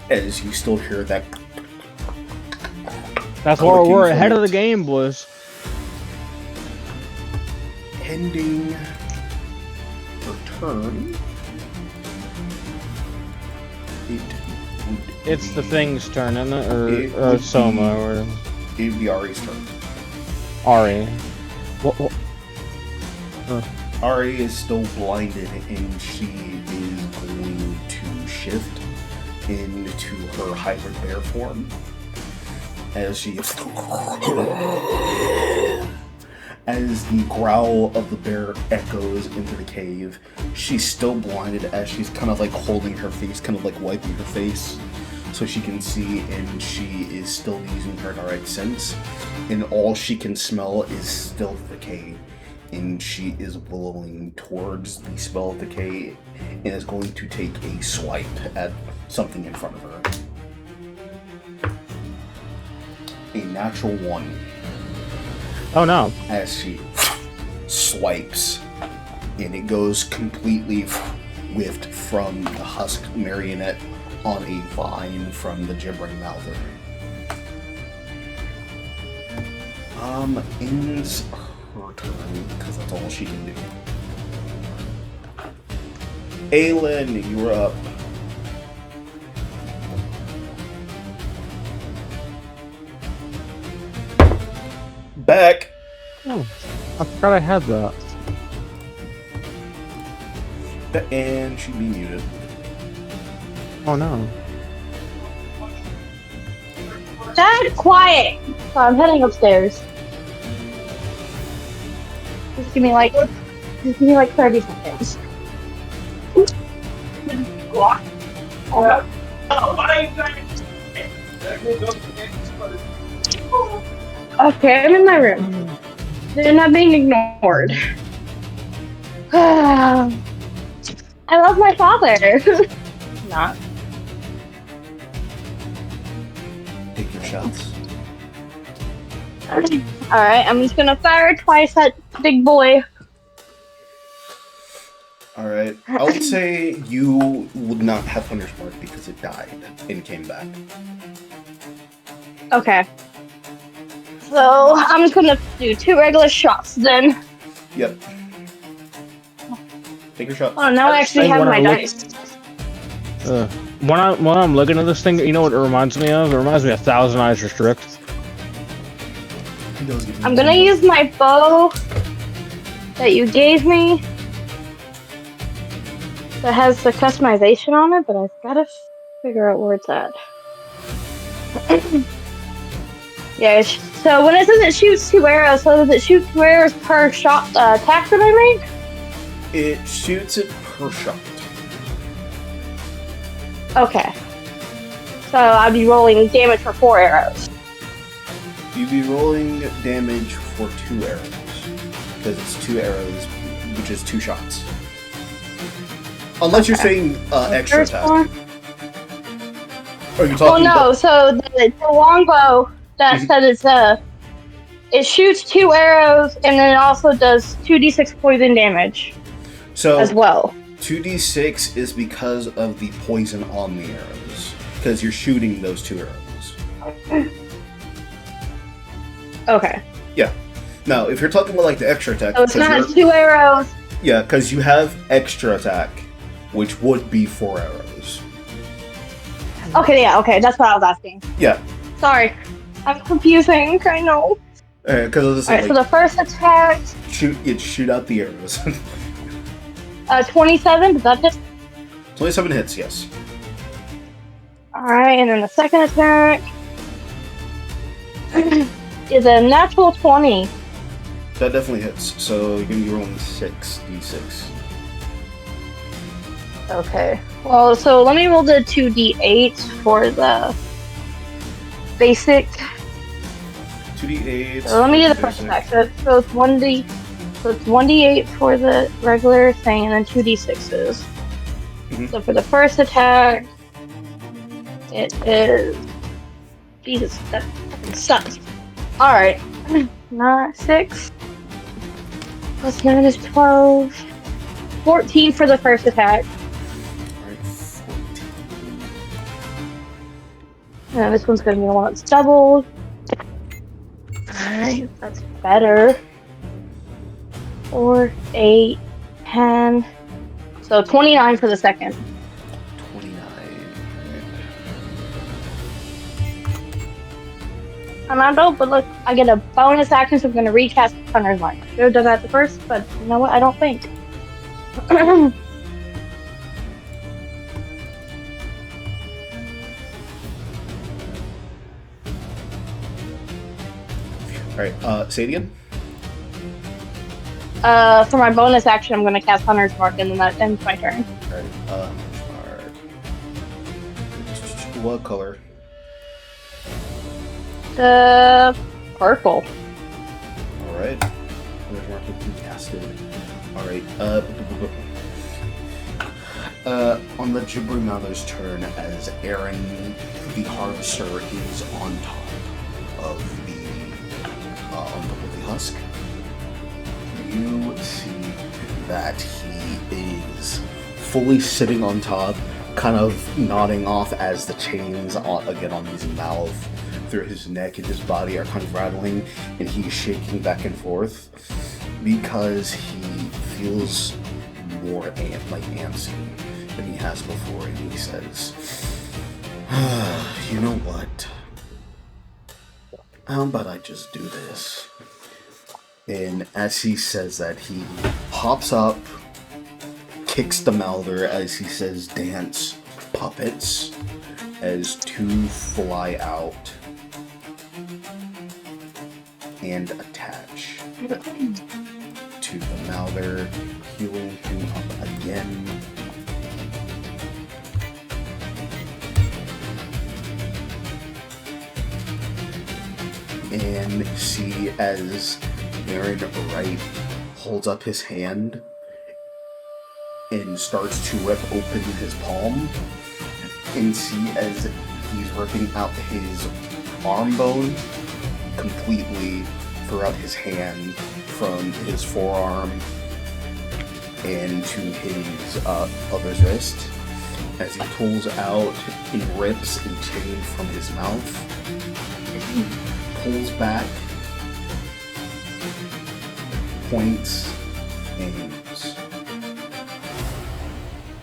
As you still hear that. That's why we're ahead of the game, boys. Ending her turn. It's the thing's turn, isn't it? Or Soma, or... It'd be Ari's turn. Ari. What? Ari is still blinded, and she is going to shift into her hybrid bear form. As she... As the growl of the bear echoes into the cave, she's still blinded as she's kind of like holding her face, kind of like wiping her face, so she can see, and she is still using her direct sense, and all she can smell is still decay, and she is blowing towards the spell of decay, and is going to take a swipe at something in front of her. A natural 1. Oh no. As she swipes, and it goes completely whiffed from the husk marionette on a vine from the gibbering mouther. Ends her turn, because that's all she can do. Aelin, you're up. Back! Oh, I forgot I had that. And she'd be muted. Oh no. Dad, quiet! So I'm heading upstairs. Just give me like 30 seconds. Okay, I'm in my room. They're not being ignored. I love my father. Not. Take your shots. Alright, I'm just gonna fire twice at big boy. Alright. I would say you would not have Hunter's Mark because it died and came back. Okay. So, I'm just gonna do 2 regular shots then. Yep. Take your shots. Oh, now I actually have my dice. When I'm looking at this thing, you know what it reminds me of? It reminds me of Thousand Eyes Restrict. I'm gonna use my bow that you gave me that has the customization on it, but I've gotta figure out where it's at. Yeah, so when it says it shoots 2 arrows, so does it shoot 2 arrows per shot attack that I make? It shoots it per shot. Okay. So I'd be rolling damage for 4 arrows. You'd be rolling damage for 2 arrows. Because it's 2 arrows, which is 2 shots. Unless you're saying extra attack. Are you talking no, so the longbow that says it shoots 2 arrows and then it also does 2d6 poison damage as well. 2d6 is because of the poison on the arrows. Because you're shooting those 2 arrows. Okay. Yeah. Now, if you're talking about like the extra attack... So it's not 2 arrows. Yeah, because you have extra attack, which would be 4 arrows. Okay, yeah, okay, that's what I was asking. Yeah. Sorry. I'm confusing, I know. Because Alright, so the first attack... Shoot out the arrows. 27, does that hit? 27 hits, yes. Alright, and then the second attack is a natural 20. That definitely hits. So you're going to be rolling 6d6. Okay. Well, so let me roll the 2d8 for the basic. 2d8. So let me do the first attack. So it's 1d. So it's 1d8 for the regular thing, and then 2d6s. Mm-hmm. So for the first attack, it is. Jesus, that fucking sucks. Alright. Not 6. Plus 9 is 12. 14 for the first attack. Alright, 14. And this one's gonna be the one that's doubled. Alright, that's better. 4, 8, 10. So 29 for the second. 29. And I don't, but look, I get a bonus action, so I'm gonna recast Hunter's Mark. I should have done that at the first, but you know what? I don't think. Alright, say it again. For my bonus action, I'm gonna cast Hunter's Mark, and then that ends my turn. Alright, what color? Purple. Alright. There's marking casted. Alright, on the Gibbering Mother's turn, as Aaron the Harvester is on top of the husk, you see that he is fully sitting on top, kind of nodding off as the chains again on his mouth, through his neck and his body are kind of rattling, and he's shaking back and forth because he feels more antsy than he has before, and he says, you know what? How about I just do this? And as he says that, he hops up, kicks the Malder as he says, dance puppets, as two fly out and attach to the Malder, healing him up again. And see as Aaron Wright holds up his hand and starts to rip open his palm, and see as he's ripping out his arm bone completely throughout his hand, from his forearm and to his other wrist, as he pulls out and rips a chain from his mouth, pulls back, points, aims.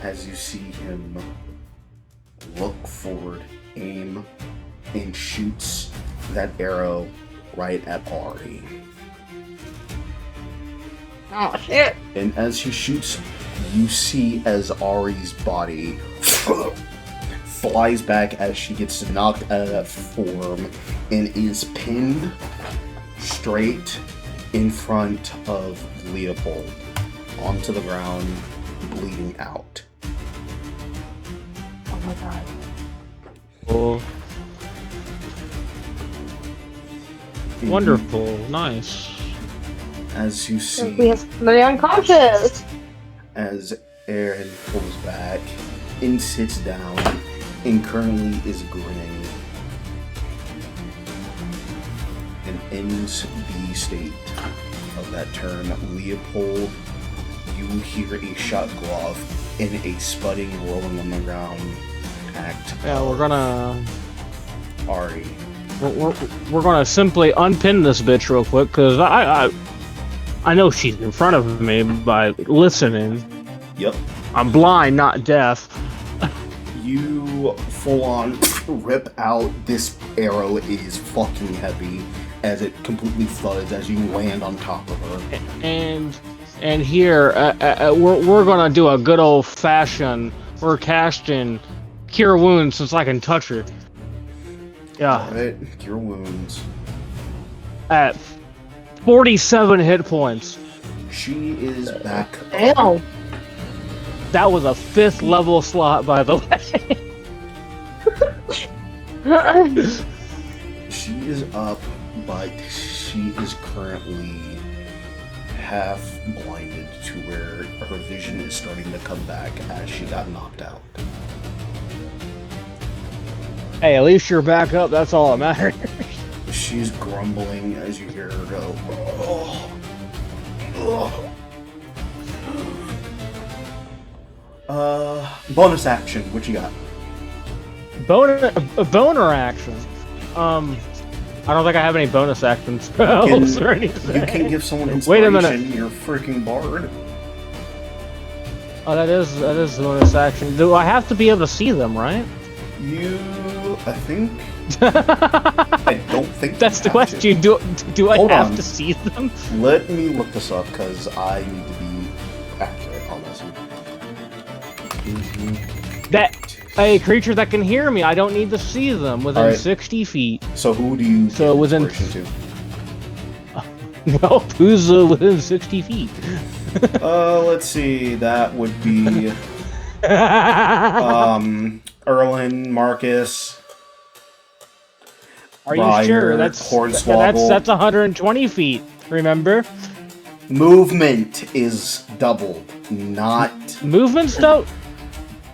As you see him look forward, aim, and shoots that arrow right at Ari. Oh shit! And as he shoots, you see as Ari's body flies back as she gets knocked out of that form and is pinned straight in front of Leopold onto the ground, bleeding out. Oh my god. Oh. Wonderful. Nice. As you We see, have somebody unconscious. as Aaron pulls back and sits down and currently is grinning and ends the state of that turn. Leopold, you hear a shot go off and a spudding rolling on the ground act. Yeah, we're gonna Ari. we're gonna simply unpin this bitch real quick, because I know she's in front of me by listening. Yep. I'm blind, not deaf. You full on rip out. This arrow is fucking heavy as it completely thuds as you land on top of her. And here we're gonna do a good old fashioned. We're casting Cure Wounds since I can touch her. Yeah. Alright, cure wounds. At 47 hit points. She is back. Damn. That was a 5th level slot, by the way. She is up, but she is currently half blinded to where her vision is starting to come back as she got knocked out. Hey, at least you're back up. That's all that matters. She's grumbling as you hear her go, "Oh. Oh." Bonus action, what you got? Boner action. I don't think I have any bonus action spells or anything. You can give someone Wait a inspiration. minute. You're a freaking bard. Oh, that is bonus action. Do I have to be able to see them, right? I think. I don't think That's the you have to. question. Do I Hold have on. to see them? Let me look this up because I need to be accurate on this. That a creature that can hear me. I don't need to see them within Alright. 60 feet. So who do you So give within- inspiration Well, who's within 60 feet? to? Let's see. That would be Erlen, Marcus. Are you Briar, sure? Hornswoggle. That's 120 feet. Remember? Movement is doubled, not. Movement's dope.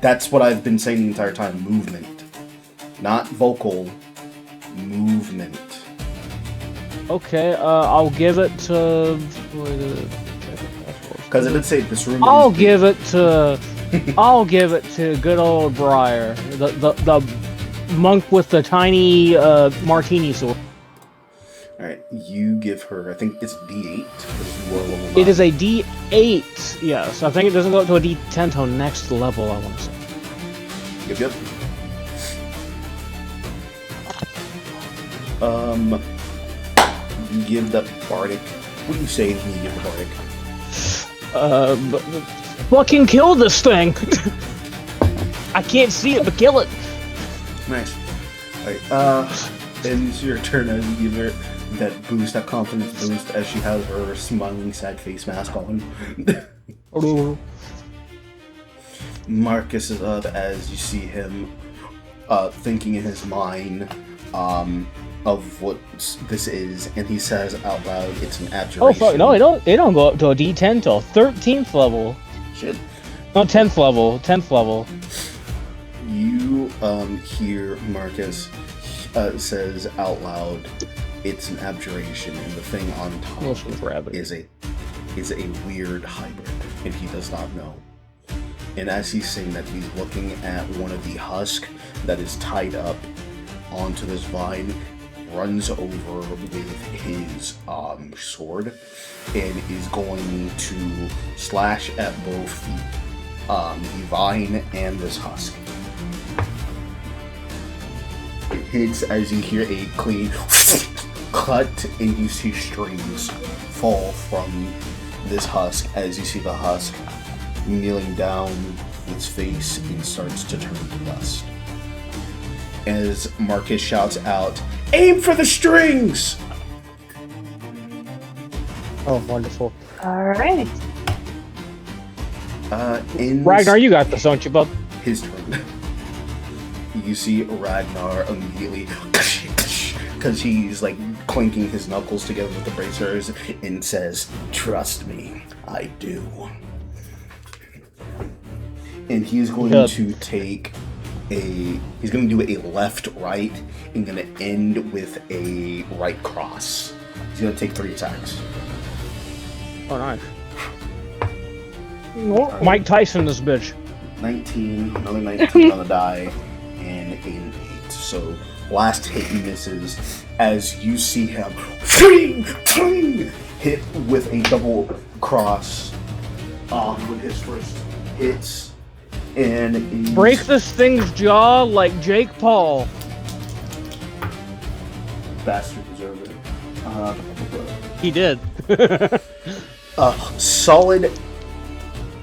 That's what I've been saying the entire time. Movement, not vocal. Movement. Okay, I'll give it to. Because it did say this room. I'll give it to good old Briar, the monk with the tiny martini sword. All right, you give her. I think it's D8. It is a D8. Yes, I think it doesn't go up to a D10 until next level. I want to say. Yep. You give the bardic. What do you say when you give the bardic? Fucking kill this thing! I can't see it, but kill it! Nice. Alright, ends your turn as you give her that boost, that confidence boost, as she has her smiling sad face mask on. Marcus is up as you see him thinking in his mind of what this is, and he says out loud, it's an abjuration. Oh fuck, no, it don't go up to a D10 till 13th level. Shit. No, 10th level. You hear Marcus says out loud, it's an abjuration, and the thing on top is a weird hybrid, and he does not know. And as he's saying that, he's looking at one of the husk that is tied up onto this vine, runs over with his sword, and is going to slash at both the vine and this husk. It hits as you hear a clean cut, and you see strings fall from this husk as you see the husk kneeling down its face and starts to turn to dust. As Marcus shouts out, "Aim for the strings!" Oh, wonderful. Alright. Ragnar, you got this, don't you, bub? His turn. You see Ragnar immediately, because he's like clinking his knuckles together with the bracers, and says, "Trust me, I do." And he's going to take he's going to do a left-right, and going to end with a right cross. He's going to take 3 attacks. Oh, nice. Mike Tyson, this bitch. 19, another 19 on the die, and an 8. So, last hit misses as you see him hit with a double cross with his first hits. And break this thing's jaw like Jake Paul. Bastard deserved it. He did. A solid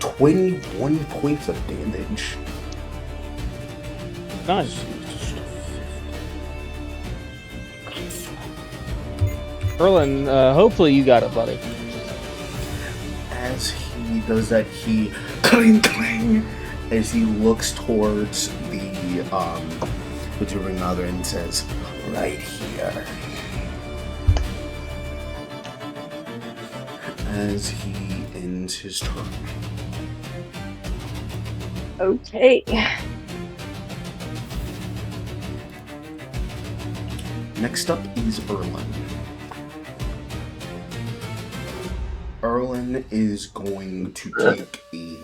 21 points of damage. Nice. Erlen, hopefully you got it, buddy. As he does that, he clang clang as he looks towards the Ring Mother and says, "Right here." As he ends his turn. Okay. Next up is Erlen. Erlen is going to take a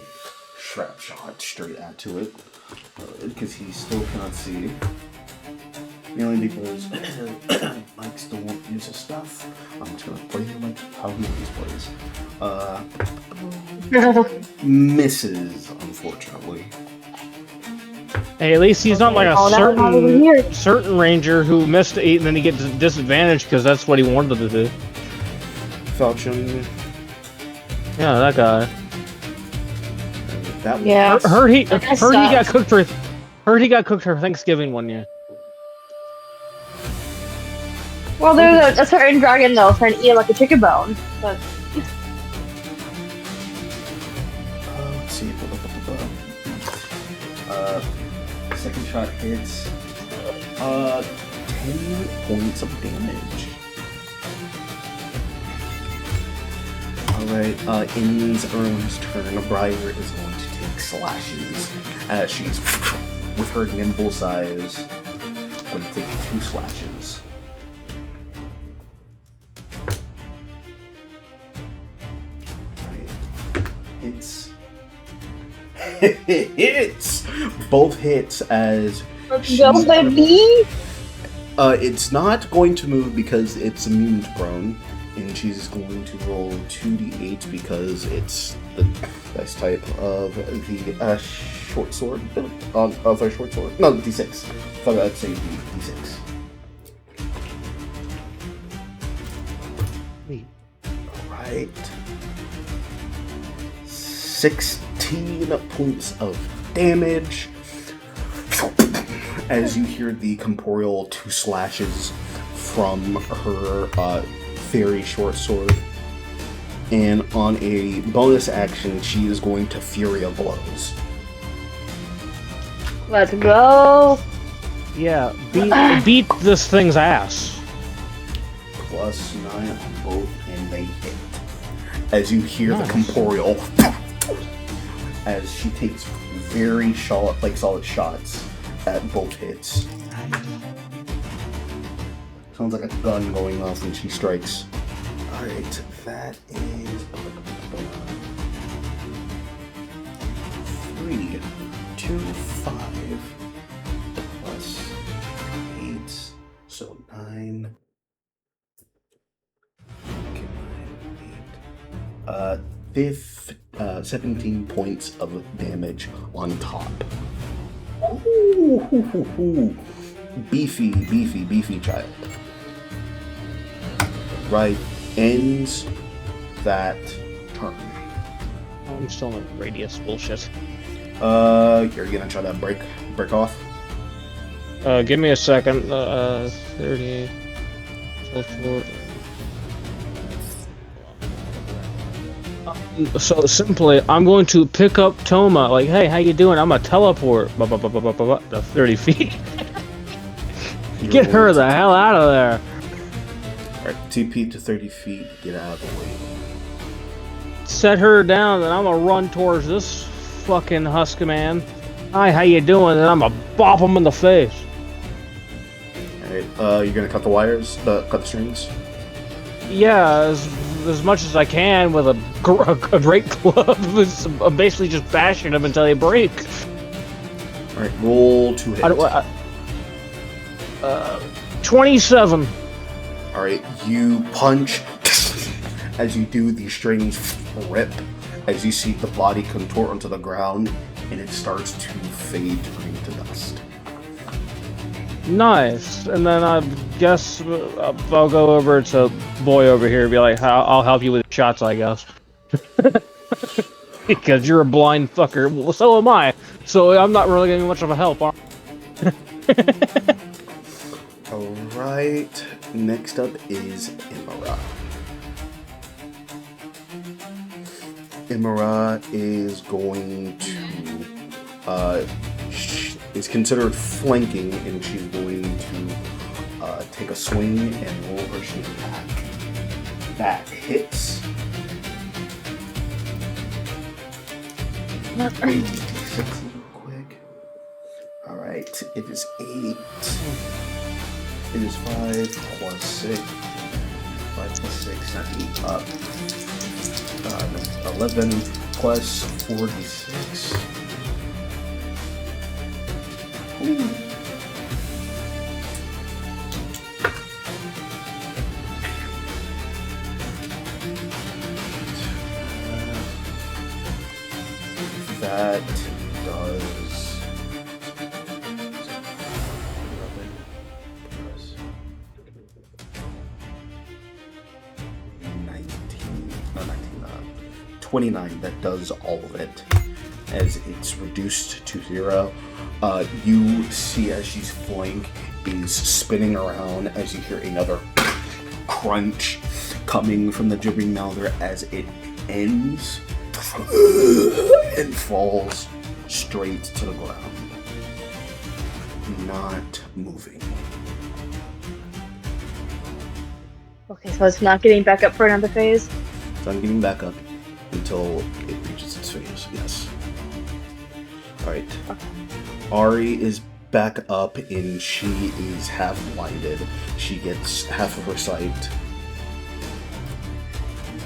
trap shot straight at to it, because he still cannot see. Mainly because Mike still won't use his stuff. I'm just gonna play him like how he always plays. Misses, unfortunately. Hey, at least he's not like a certain ranger who missed 8 and then he gets disadvantaged because that's what he wanted to do. Falchion. Yeah, that guy. That yeah. Heard he got cooked for Thanksgiving one year. Well, there's a certain dragon though trying to eat like a chicken bone. But let's see. second shot hits. 10 points of damage. Alright, in Erwin's turn, Briar is going to take slashes as she's, with her nimble size, going to take 2 slashes. Hits. Hits! Both hits as Go, baby! it's not going to move because it's immune to prone, and she's going to roll 2d8 because it's the dice type of the short sword. Sorry, short sword. No, d6. Thought I'd say d6. Alright. 16 points of damage as you hear the corporeal 2 slashes from her very short sword. And on a bonus action, she is going to Fury of Blows. Let's go! Yeah, beat this thing's ass. Plus 9 on both, and they hit. As you hear the corporeal, as she takes very solid shots at both hits. Sounds like a gun going off when she strikes. Alright, that is 3, 2, 5, plus 8, so 9. Okay, 17 points of damage on top. Ooh, beefy child. Right, ends that turn. I'm still in radius bullshit. You're gonna try to break off? Give me a second. 30, 12, so simply, I'm going to pick up Toma. Like, hey, how you doing? I'm a teleport. To 30 feet. Get her the hell out of there. Alright, TP to 30 feet. Get out of the way. Set her down, and I'm gonna run towards this fucking Husky man. Hi, how you doing? And I'm gonna bop him in the face. Alright, you're gonna cut the wires? Cut the strings? Yeah, as much as I can with a great club. I'm basically just bashing them until they break. Alright, roll to hit. 27. Alright, you punch. As you do, the strings rip. As you see the body contort onto the ground, and it starts to fade to green to dust. Nice. And then I guess I'll go over to Boy over here and be like, I'll help you with the shots, I guess. Because you're a blind fucker. Well, so am I. So I'm not really getting much of a help. Alright, next up is Imara. Imara is going to, is considered flanking, and she's going to take a swing and roll her shield attack. That hits. Not 6 real quick. Alright, it is 8. It is 5 plus 6. 5 plus 6, not 8 up. 11 plus 46. Ooh. That does 11 plus 19, no 19, 29. That does all of it as it's reduced to 0. You see as she's flank is spinning around as you hear another crunch coming from the gibbering mouther as it ends and falls straight to the ground. not moving. Okay, so it's not getting back up for another phase? So I'm getting back up until it reaches its phase, yes. Alright. Okay. Ari is back up and she is half blinded. She gets half of her sight.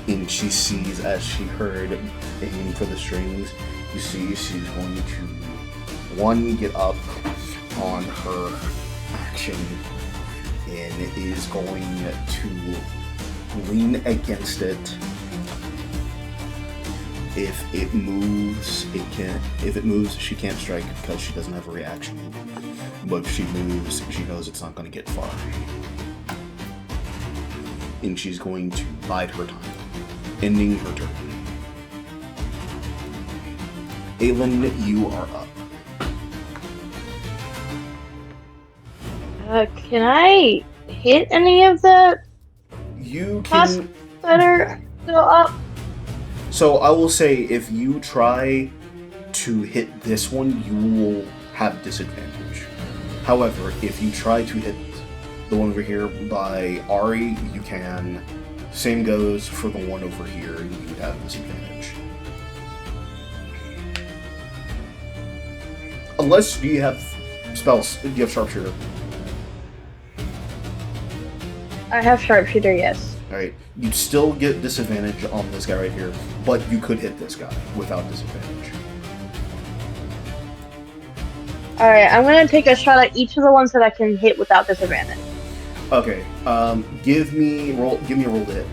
And she sees, as she heard aiming for the strings, you see she's going to, get up on her action and is going to lean against it. If it moves, she can't strike because she doesn't have a reaction. But if she moves, she knows it's not going to get far. And she's going to bide her time, ending her turn. Aelin, you are up. Can I hit any of the You husks can. that are still up? So I will say, if you try to hit this one, you will have disadvantage. However, if you try to hit the one over here by Ari, you can. Same goes for the one over here, you would have disadvantage. Unless you have spells, you have sharpshooter. I have sharpshooter, yes. Alright, you'd still get disadvantage on this guy right here, but you could hit this guy without disadvantage. Alright, I'm gonna take a shot at each of the ones that I can hit without disadvantage. Okay, give me a roll to hit.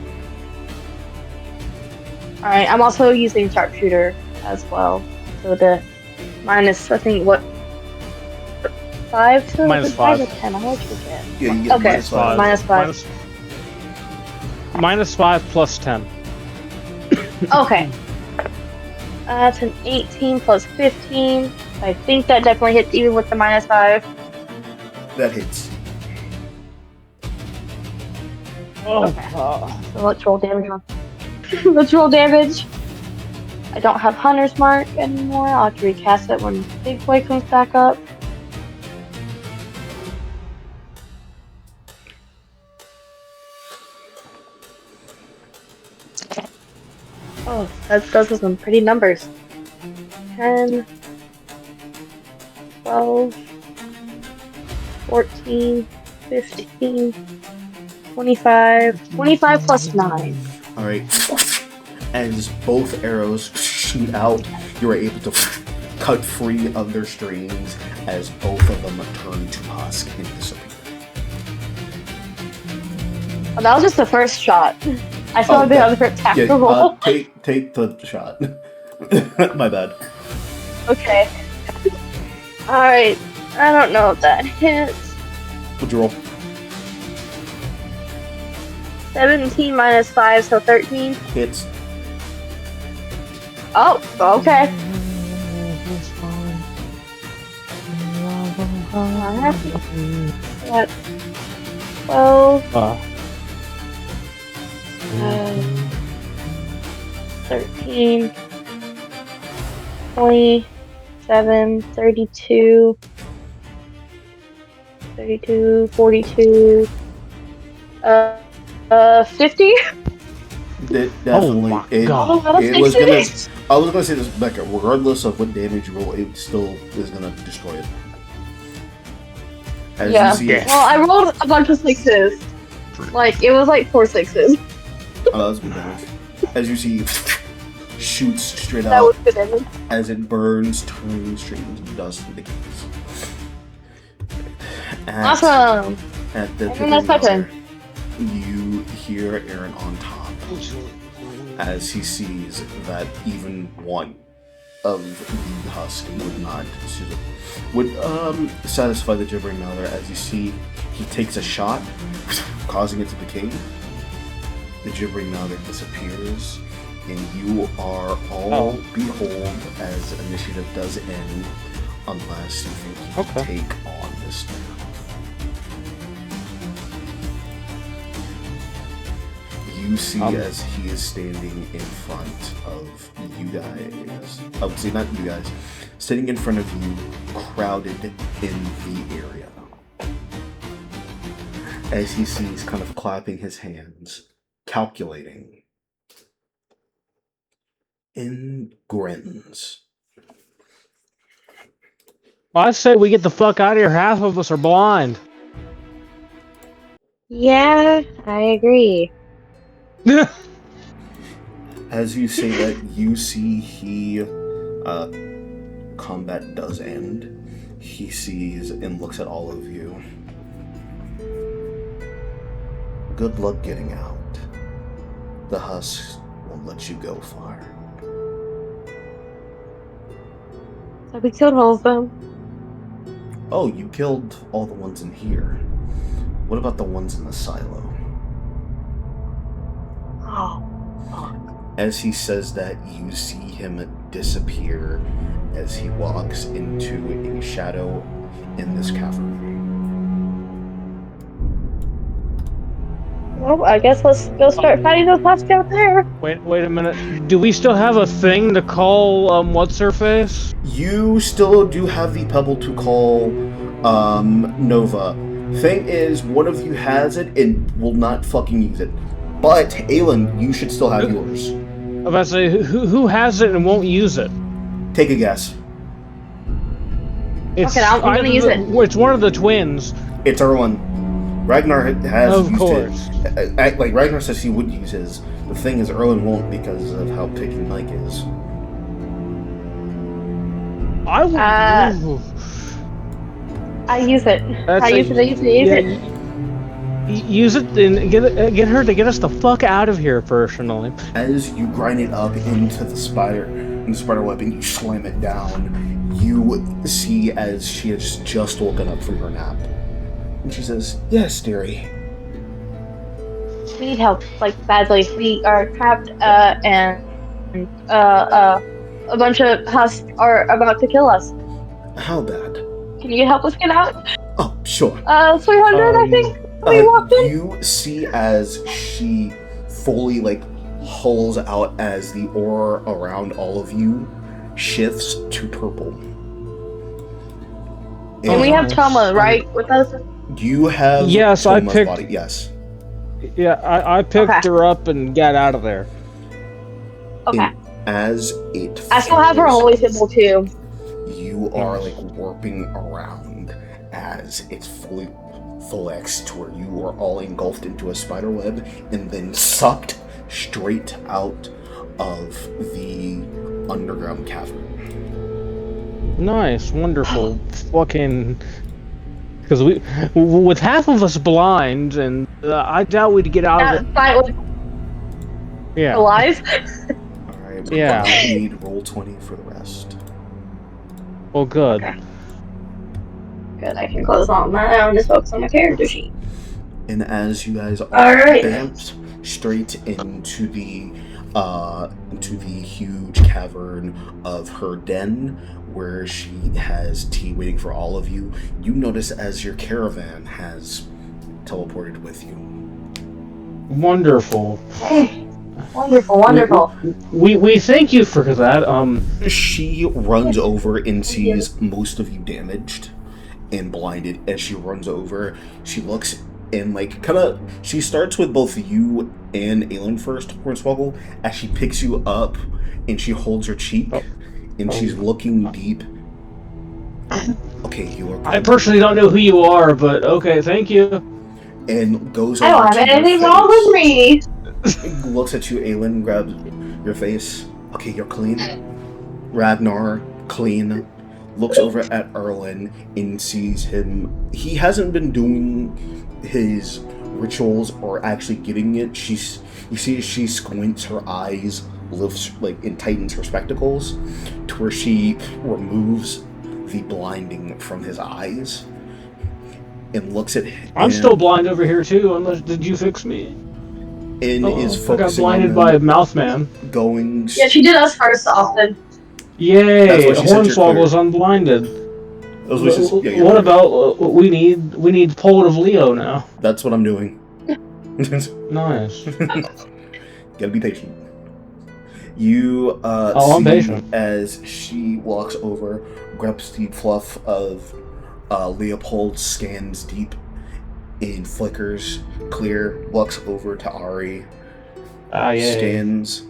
Alright, I'm also using sharpshooter as well. So the minus, I think, what? 5 to Minus 5 to 10. I always forget. Yeah, you get Okay, minus 5. Minus 5 plus 10. Okay. That's an 18 plus 15. I think that definitely hits even with the minus 5. That hits. Oh, Okay. So let's roll damage on. Let's roll damage. I don't have Hunter's Mark anymore. I'll have to recast it when Big Boy comes back up. Oh, those are some pretty numbers. 10, 12, 14, 15, 25, 25 plus 9. Alright. As both arrows shoot out, you are able to cut free of their strings as both of them turn to husk and disappear. Oh, that was just the first shot. I still have the other attack to roll. Take the shot. My bad. Okay. Alright. I don't know if that hits. What'd you roll? 17 minus 5, so 13. Hits. Oh, okay. That's 12, 13, 27, 32, 42, 50? Definitely. Oh my God. It was gonna. I was gonna say this, Becca. Regardless of what damage you roll, it still is gonna destroy it. As Yeah. you see it. Well, I rolled a bunch of 6s. Like, it was like 4 6s. Oh, that's good damage. As you see, shoots straight That out was good damage. as it burns, turning straight into dust and decays. Awesome! At the And that's my turn. you hear Aaron on top as he sees that even one of the husk would satisfy the gibbering mouser. As you see, he takes a shot, causing it to decay. The gibbering mouser disappears, and you are all behold as initiative does end, unless you think you can take on this turn. You see as he is standing in front of you guys, I would say not you guys, sitting in front of you, crowded in the area. As he sees kind of clapping his hands, calculating, and grins. I say we get the fuck out of here. Half of us are blind. Yeah, I agree. As you say that, you see combat does end. He sees and looks at all of you. Good luck getting out. The husks won't let you go far. So we killed all of them. Oh, you killed all the ones in here. What about the ones in the silo? Oh. As he says that, you see him disappear as he walks into a shadow in this cavern. Well, I guess let's go start fighting those husks out there. Wait a minute. Do we still have a thing to call what's her face? You still do have the pebble to call Nova. Thing is, one of you has it and will not fucking use it. But, Aelin, you should still have yours. I was about to say, who has it and won't use it? Take a guess. It's Okay, I'm gonna use it. It's one of the twins. It's Erwin. Ragnar has Of used course. it. Like, Ragnar says he would use his. The thing is, Erwin won't because of how picky Mike is. I would. I use it. I use it. Use it and get her to get us the fuck out of here, personally. As you grind it up into the spider web and you slam it down, you see as she has just woken up from her nap. And she says, "Yes, dearie." We need help, like, badly. We are trapped, and a bunch of husks are about to kill us. How bad? Can you help us get out? Oh, sure. 300, I think. We walked in. You see as she fully, hulls out as the aura around all of you shifts to purple. And we have Toma, right, with us? You have Yes, I Toma's picked- body. Yes. Yeah, I picked her up and got out of there. Okay. And as it I still have her falls, holy symbol, too. you are warping around as it's full X to where you are all engulfed into a spider web and then sucked straight out of the underground cavern. Nice, wonderful, fucking. Because with half of us blind, and I doubt we'd get out of it. Fight with Yeah. alive? Alright, Yeah. you need roll 20 for the rest. Well, good. Okay. Good, I can close on my own, just focus on my character sheet. And as you guys are Alright. vamped straight into the huge cavern of her den, where she has tea waiting for all of you, you notice as your caravan has teleported with you. Wonderful. Wonderful. We thank you for that. She runs over and sees most of you damaged and blinded. As she runs over, she looks and she starts with both you and Aelin first, Hornswoggle, as she picks you up and she holds her cheek and she's looking deep. Okay, you are. I personally don't know who you are, but okay, thank you. And goes. I don't over have to your anything wrong face. with me. Looks at you, Aelin, grabs your face. Okay, you're clean. Ragnar, clean. Looks over at Erwin and sees him. He hasn't been doing his rituals or actually getting it. You see she squints her eyes, lifts and tightens her spectacles to where she removes the blinding from his eyes and looks at him. I'm still blind over here too. Unless did you fix me? And is I got focusing blinded on by a Mouthman. going. Yeah, she did us first often. Yay! That's what she said, you're Hornswoggle's clear. unblinded. Those wishes, yeah, you're What right. about we need Poet of Leo now? That's what I'm doing. Nice. Gotta be patient. You Oh, I'm see patient. as she walks over, grabs the fluff of Leopold, scans deep in flickers, clear, walks over to Ari, Ah, yay. scans,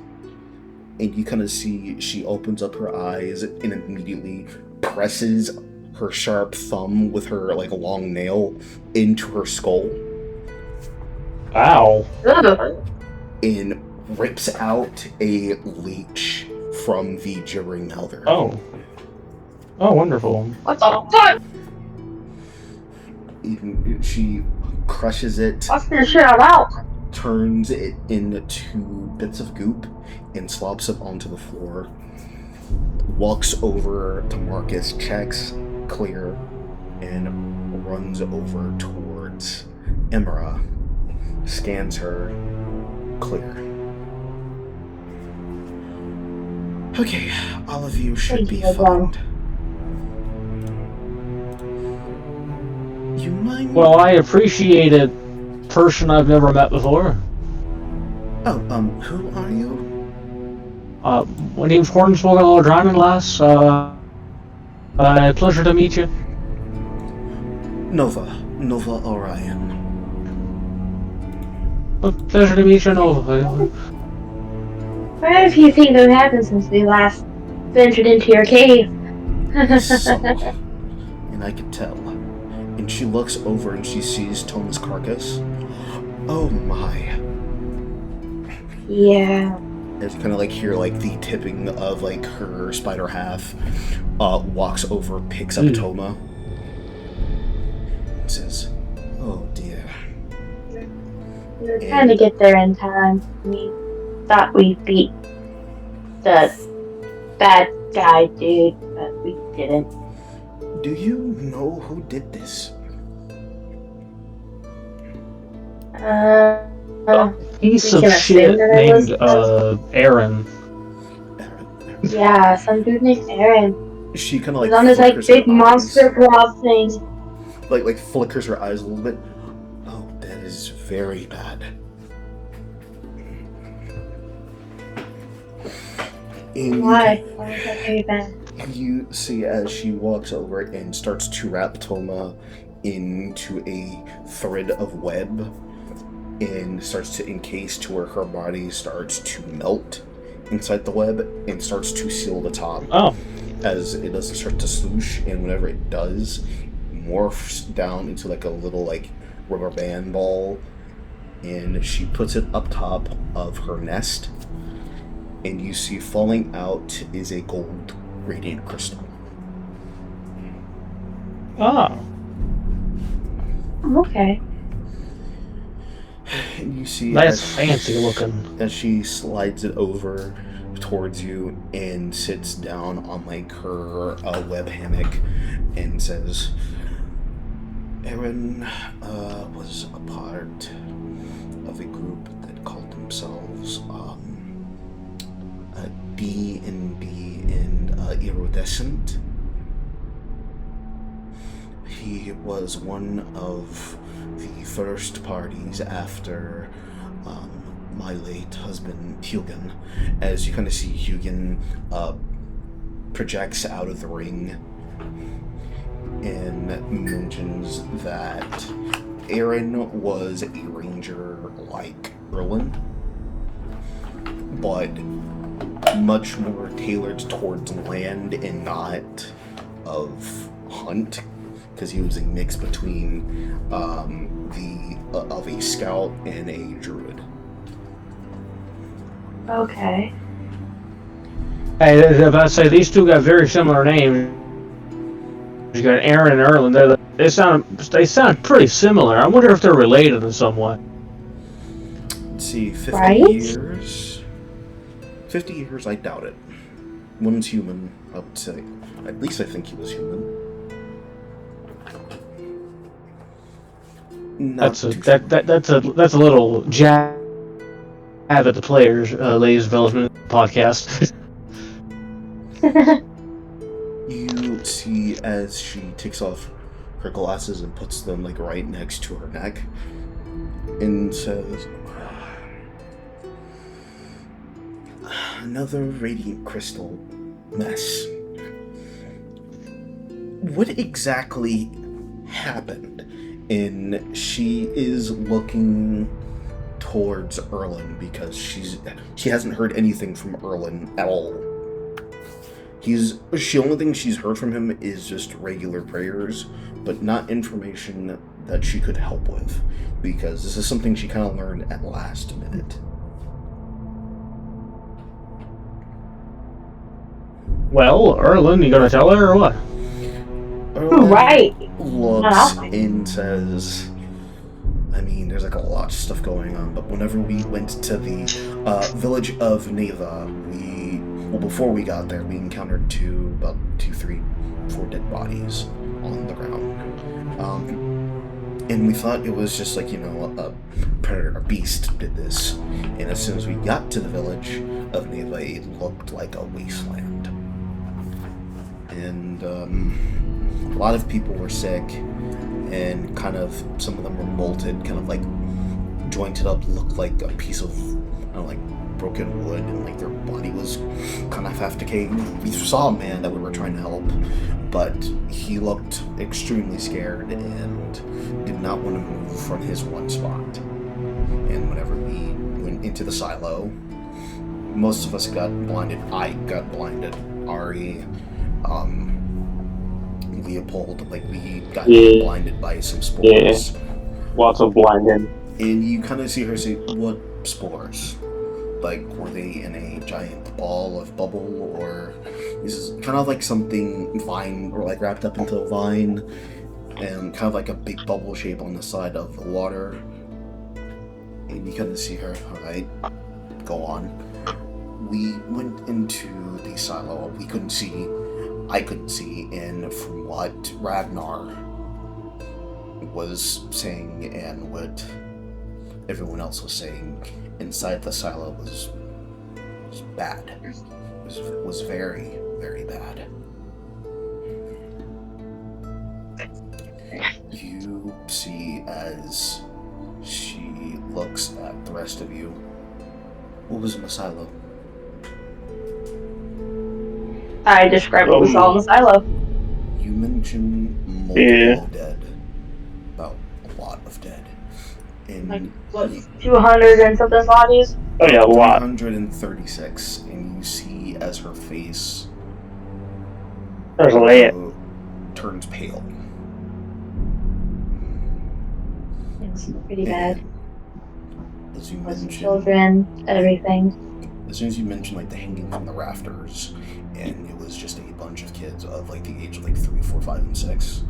and you kind of see she opens up her eyes and immediately presses her sharp thumb with her like long nail into her skull Wow. Ugh. and rips out a leech from the gibbering elder. Oh. Oh, wonderful. What the fuck? She crushes it, What's this shit out? turns it into bits of goop, and slops it onto the floor. Walks over to Marcus, checks, clear, and runs over towards Emra. Scans her, clear. Okay, all of you should Thank be you, everyone. fine. You mind? Well, I appreciate it. Person I've never met before. Oh, who are you? My name's Hornswoggle Drowning Lass. Pleasure to meet you. Nova Orion. Pleasure to meet you, Nova. What have you think have happened since we last ventured into your cave? Some, and I could tell. And she looks over and she sees Toma's carcass. Oh my. Yeah. It's kind of like hear like the tipping of like her spider half. Walks over, picks up Toma, and says, "Oh dear." We were trying to get there in time. We thought we beat the bad guy dude, but we didn't. Do you know who did this? Piece We of can shit assume that it was named us. Aaron. Yeah, some dude named Aaron. She kind of like He's on this like flickers big her eyes. monster blob thing. Like flickers her eyes a little bit. Oh, that is very bad. And Why? Why is that very bad? you see as she walks over and starts to wrap Toma into a thread of web and starts to encase to where her body starts to melt inside the web and starts to seal the top. Oh. As it doesn't start to swoosh, and whenever it does, morphs down into like a little like rubber band ball, and she puts it up top of her nest, and you see falling out is a gold radiant crystal. Ah. Okay. And you see That's as fancy looking. as she slides it over towards you and sits down on like her web hammock and says, Aaron was a part of a group that called themselves D&B and Iridescent. He was one of the first parties after my late husband Hugan. As you kind of see Hugan projects out of the ring and mentions that Aaron was a ranger like Erwin, but much more tailored towards land and not of hunt, because he was a mix between of a scout and a druid. Okay. Hey, if I say these two got very similar names, you got Aaron and Erlen. They sound pretty similar. I wonder if they're related in some way. Let's see, 50 Right? years? 50 years, I doubt it. One's human, I would say. At least I think he was human. That's a little jab at the players, ladies and gentlemen, podcast. You see as she takes off her glasses and puts them like right next to her neck and says, another radiant crystal mess. What exactly happened? And she is looking towards Erlen because she hasn't heard anything from Erlen at all. The only thing she's heard from him is just regular prayers, but not information that she could help with, because this is something she kind of learned at last minute. Well, Erlen, you gonna tell her or what? Erlen Right. looks and says, I mean, there's like a lot of stuff going on, but whenever we went to the village of Neva, before we got there, we encountered about 4 dead bodies on the ground. And we thought it was just like, a predator, a beast did this. And as soon as we got to the village of Neva, it looked like a wasteland. And a lot of people were sick, and kind of, some of them were molted, kind of like jointed up, looked like a piece of, like broken wood, and like their body was kind of half decayed. We saw a man that we were trying to help, but he looked extremely scared and did not want to move from his one spot. And whenever we went into the silo, most of us got blinded. I got blinded. Ari, Leopold, like we got blinded by some spores. Yeah, lots of blinding. And you kind of see her say, "What spores? Like, were they in a giant ball of bubble, or this is kind of like something vine, or like wrapped up into a vine, and kind of like a big bubble shape on the side of the water?" And you kind of see her, all right, go on. We went into the silo. I couldn't see, and from what Ragnar was saying and what everyone else was saying, inside the silo was bad. It was very, very bad. You see as she looks at the rest of you, what was in the silo? I described what we saw in the silo. You mentioned multiple dead. About a lot of dead. And Like, what, 200 and something bodies? Oh yeah, a lot. 336, and you see as her face There's a lot. turns pale. It's pretty bad. As you Lots of mentioned, children, everything. as soon as you mentioned like the hanging from the rafters, and it was just a bunch of kids of like the age of like 3, 4, 5, and 6,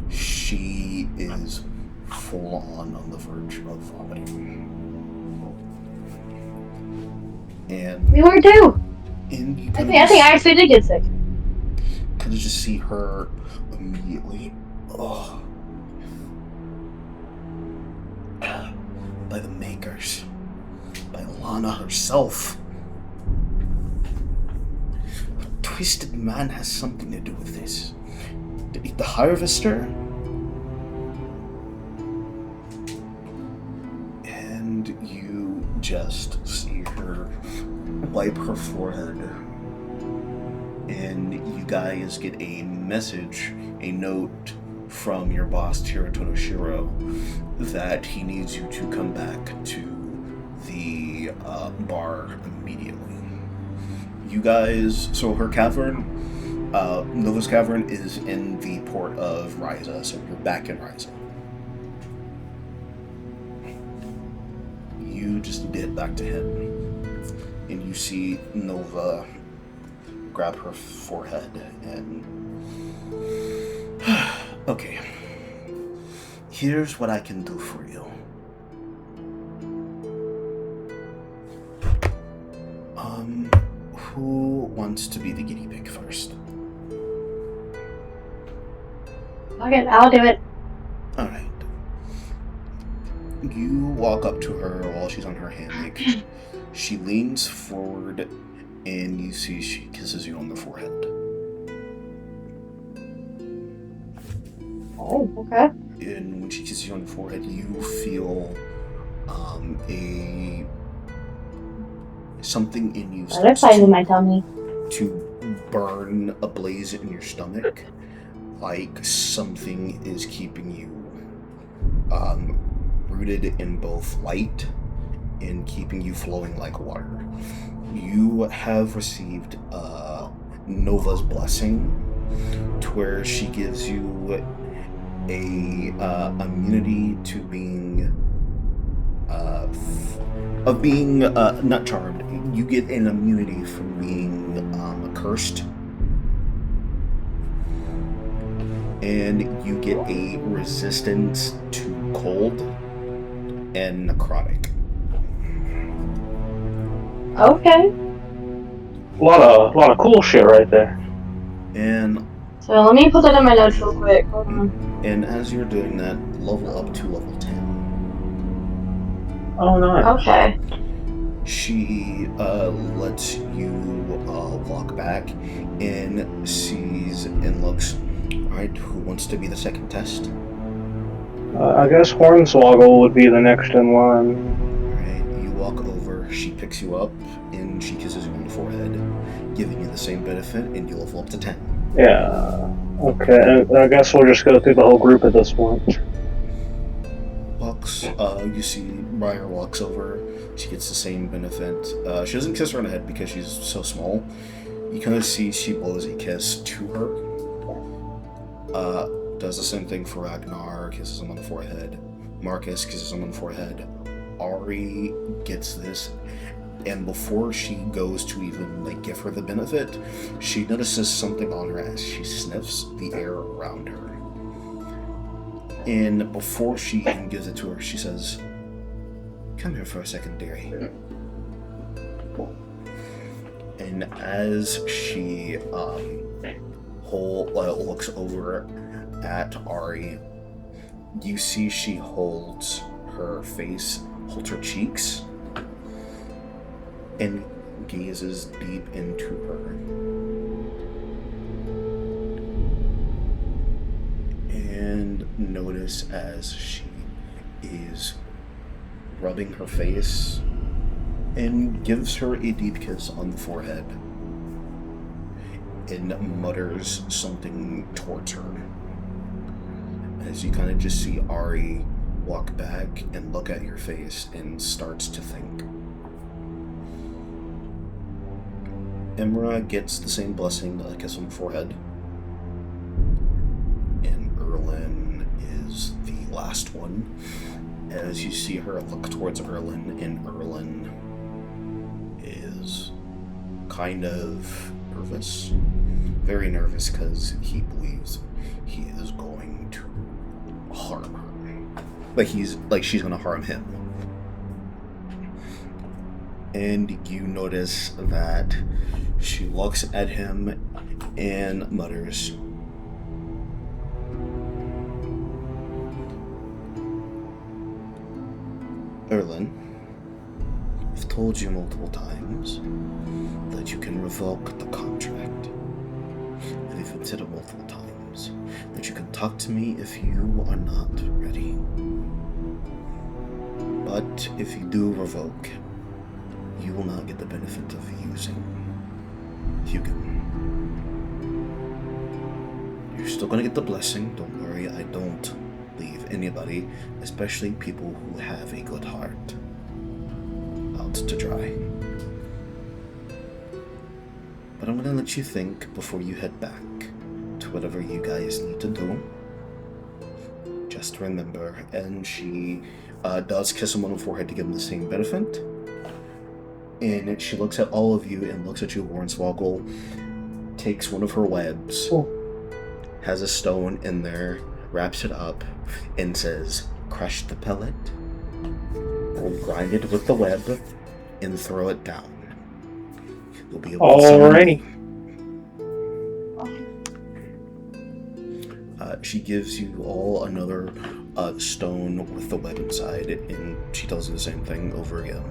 she is full on the verge of vomiting. And We were too. and you I think I actually did get sick. kind of just see her immediately, by the makers, by Lana herself. A twisted man has something to do with this. Did it the harvester? And you just see her wipe her forehead. And you guys get a message, a note from your boss, Tiratonoshiro, that he needs you to come back to the bar immediately. You guys, so her cavern, Nova's cavern is in the port of Ryza, so you're back in Ryza. You just need to head back to him, and you see Nova grab her forehead and... Okay. Here's what I can do for you. Who wants to be the guinea pig first? Okay, I'll do it. Alright. You walk up to her while she's on her hammock. She leans forward, and you see she kisses you on the forehead. Oh, okay. And when she kisses you on the forehead, you feel a something in you starts Butterflies in my tummy. to burn ablaze in your stomach, like something is keeping you rooted in both light and keeping you flowing like water. You have received Nova's blessing, to where she gives you a immunity to being not charmed. You get an immunity from being cursed, and you get a resistance to cold and necrotic. Okay. A lot of cool shit right there. And So let me put that in my notes real quick. Hold on. and as you're doing that, level up to level 10. Oh, nice. Okay. She lets you walk back and sees and looks. Alright, who wants to be the second test? I guess Hornswoggle would be the next in line. Alright, you walk over, she picks you up, and she kisses you on the forehead, giving you the same benefit, and you level up to 10. Yeah. Okay, I guess we'll just go through the whole group at this point. You see Briar walks over, she gets the same benefit. She doesn't kiss her on the head because she's so small. You kind of see she blows a kiss to her. Does the same thing for Ragnar, kisses him on the forehead. Marcus kisses him on the forehead. Ari gets this, and before she goes to even give her the benefit, she notices something on her as she sniffs the air around her. And before she even gives it to her, she says, "Come here for a second, dearie." And as she looks over at Ari, you see she holds her face, holds her cheeks, and gazes deep into her. And notice as she is rubbing her face and gives her a deep kiss on the forehead and mutters something towards her. As you kind of just see Ari walk back and look at your face and starts to think. Imra gets the same blessing, a kiss on the forehead. And Erlin is the last one. As you see her look towards Erlin, and Erlin is kind of nervous. Very nervous because he believes he is going to harm her. She's gonna harm him. And you notice that she looks at him and mutters, "Erlin, I've told you multiple times that you can revoke the contract. I've even said it multiple times that you can talk to me if you are not ready. But if you do revoke, you will not get the benefit of using Hugo. You're still gonna get the blessing, don't worry, I don't leave anybody, especially people who have a good heart, out to dry. But I'm gonna let you think before you head back to whatever you guys need to do. Just remember," and she does kiss him on the forehead to give him the same benefit. And she looks at all of you and looks at you, Hornswoggle, takes one of her webs, has a stone in there, wraps it up, and says, "Crush the pellet, we'll grind it with the web, and throw it down. You'll be able to see Alrighty. She gives you all another stone with the web inside, and she tells you the same thing over again.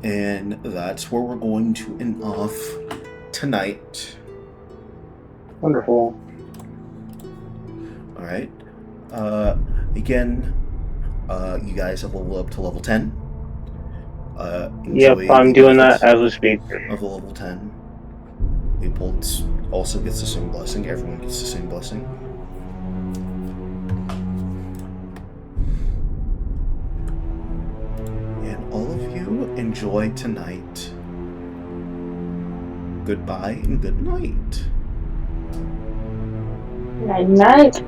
And that's where we're going to end off tonight. Wonderful. Alright. Again, you guys have leveled up to level 10. enjoy Yep, I'm the doing that benefits as we speak. of a level 10. Leopold also gets the same blessing. Everyone gets the same blessing. And all of you enjoy tonight. Goodbye and good night. Night night.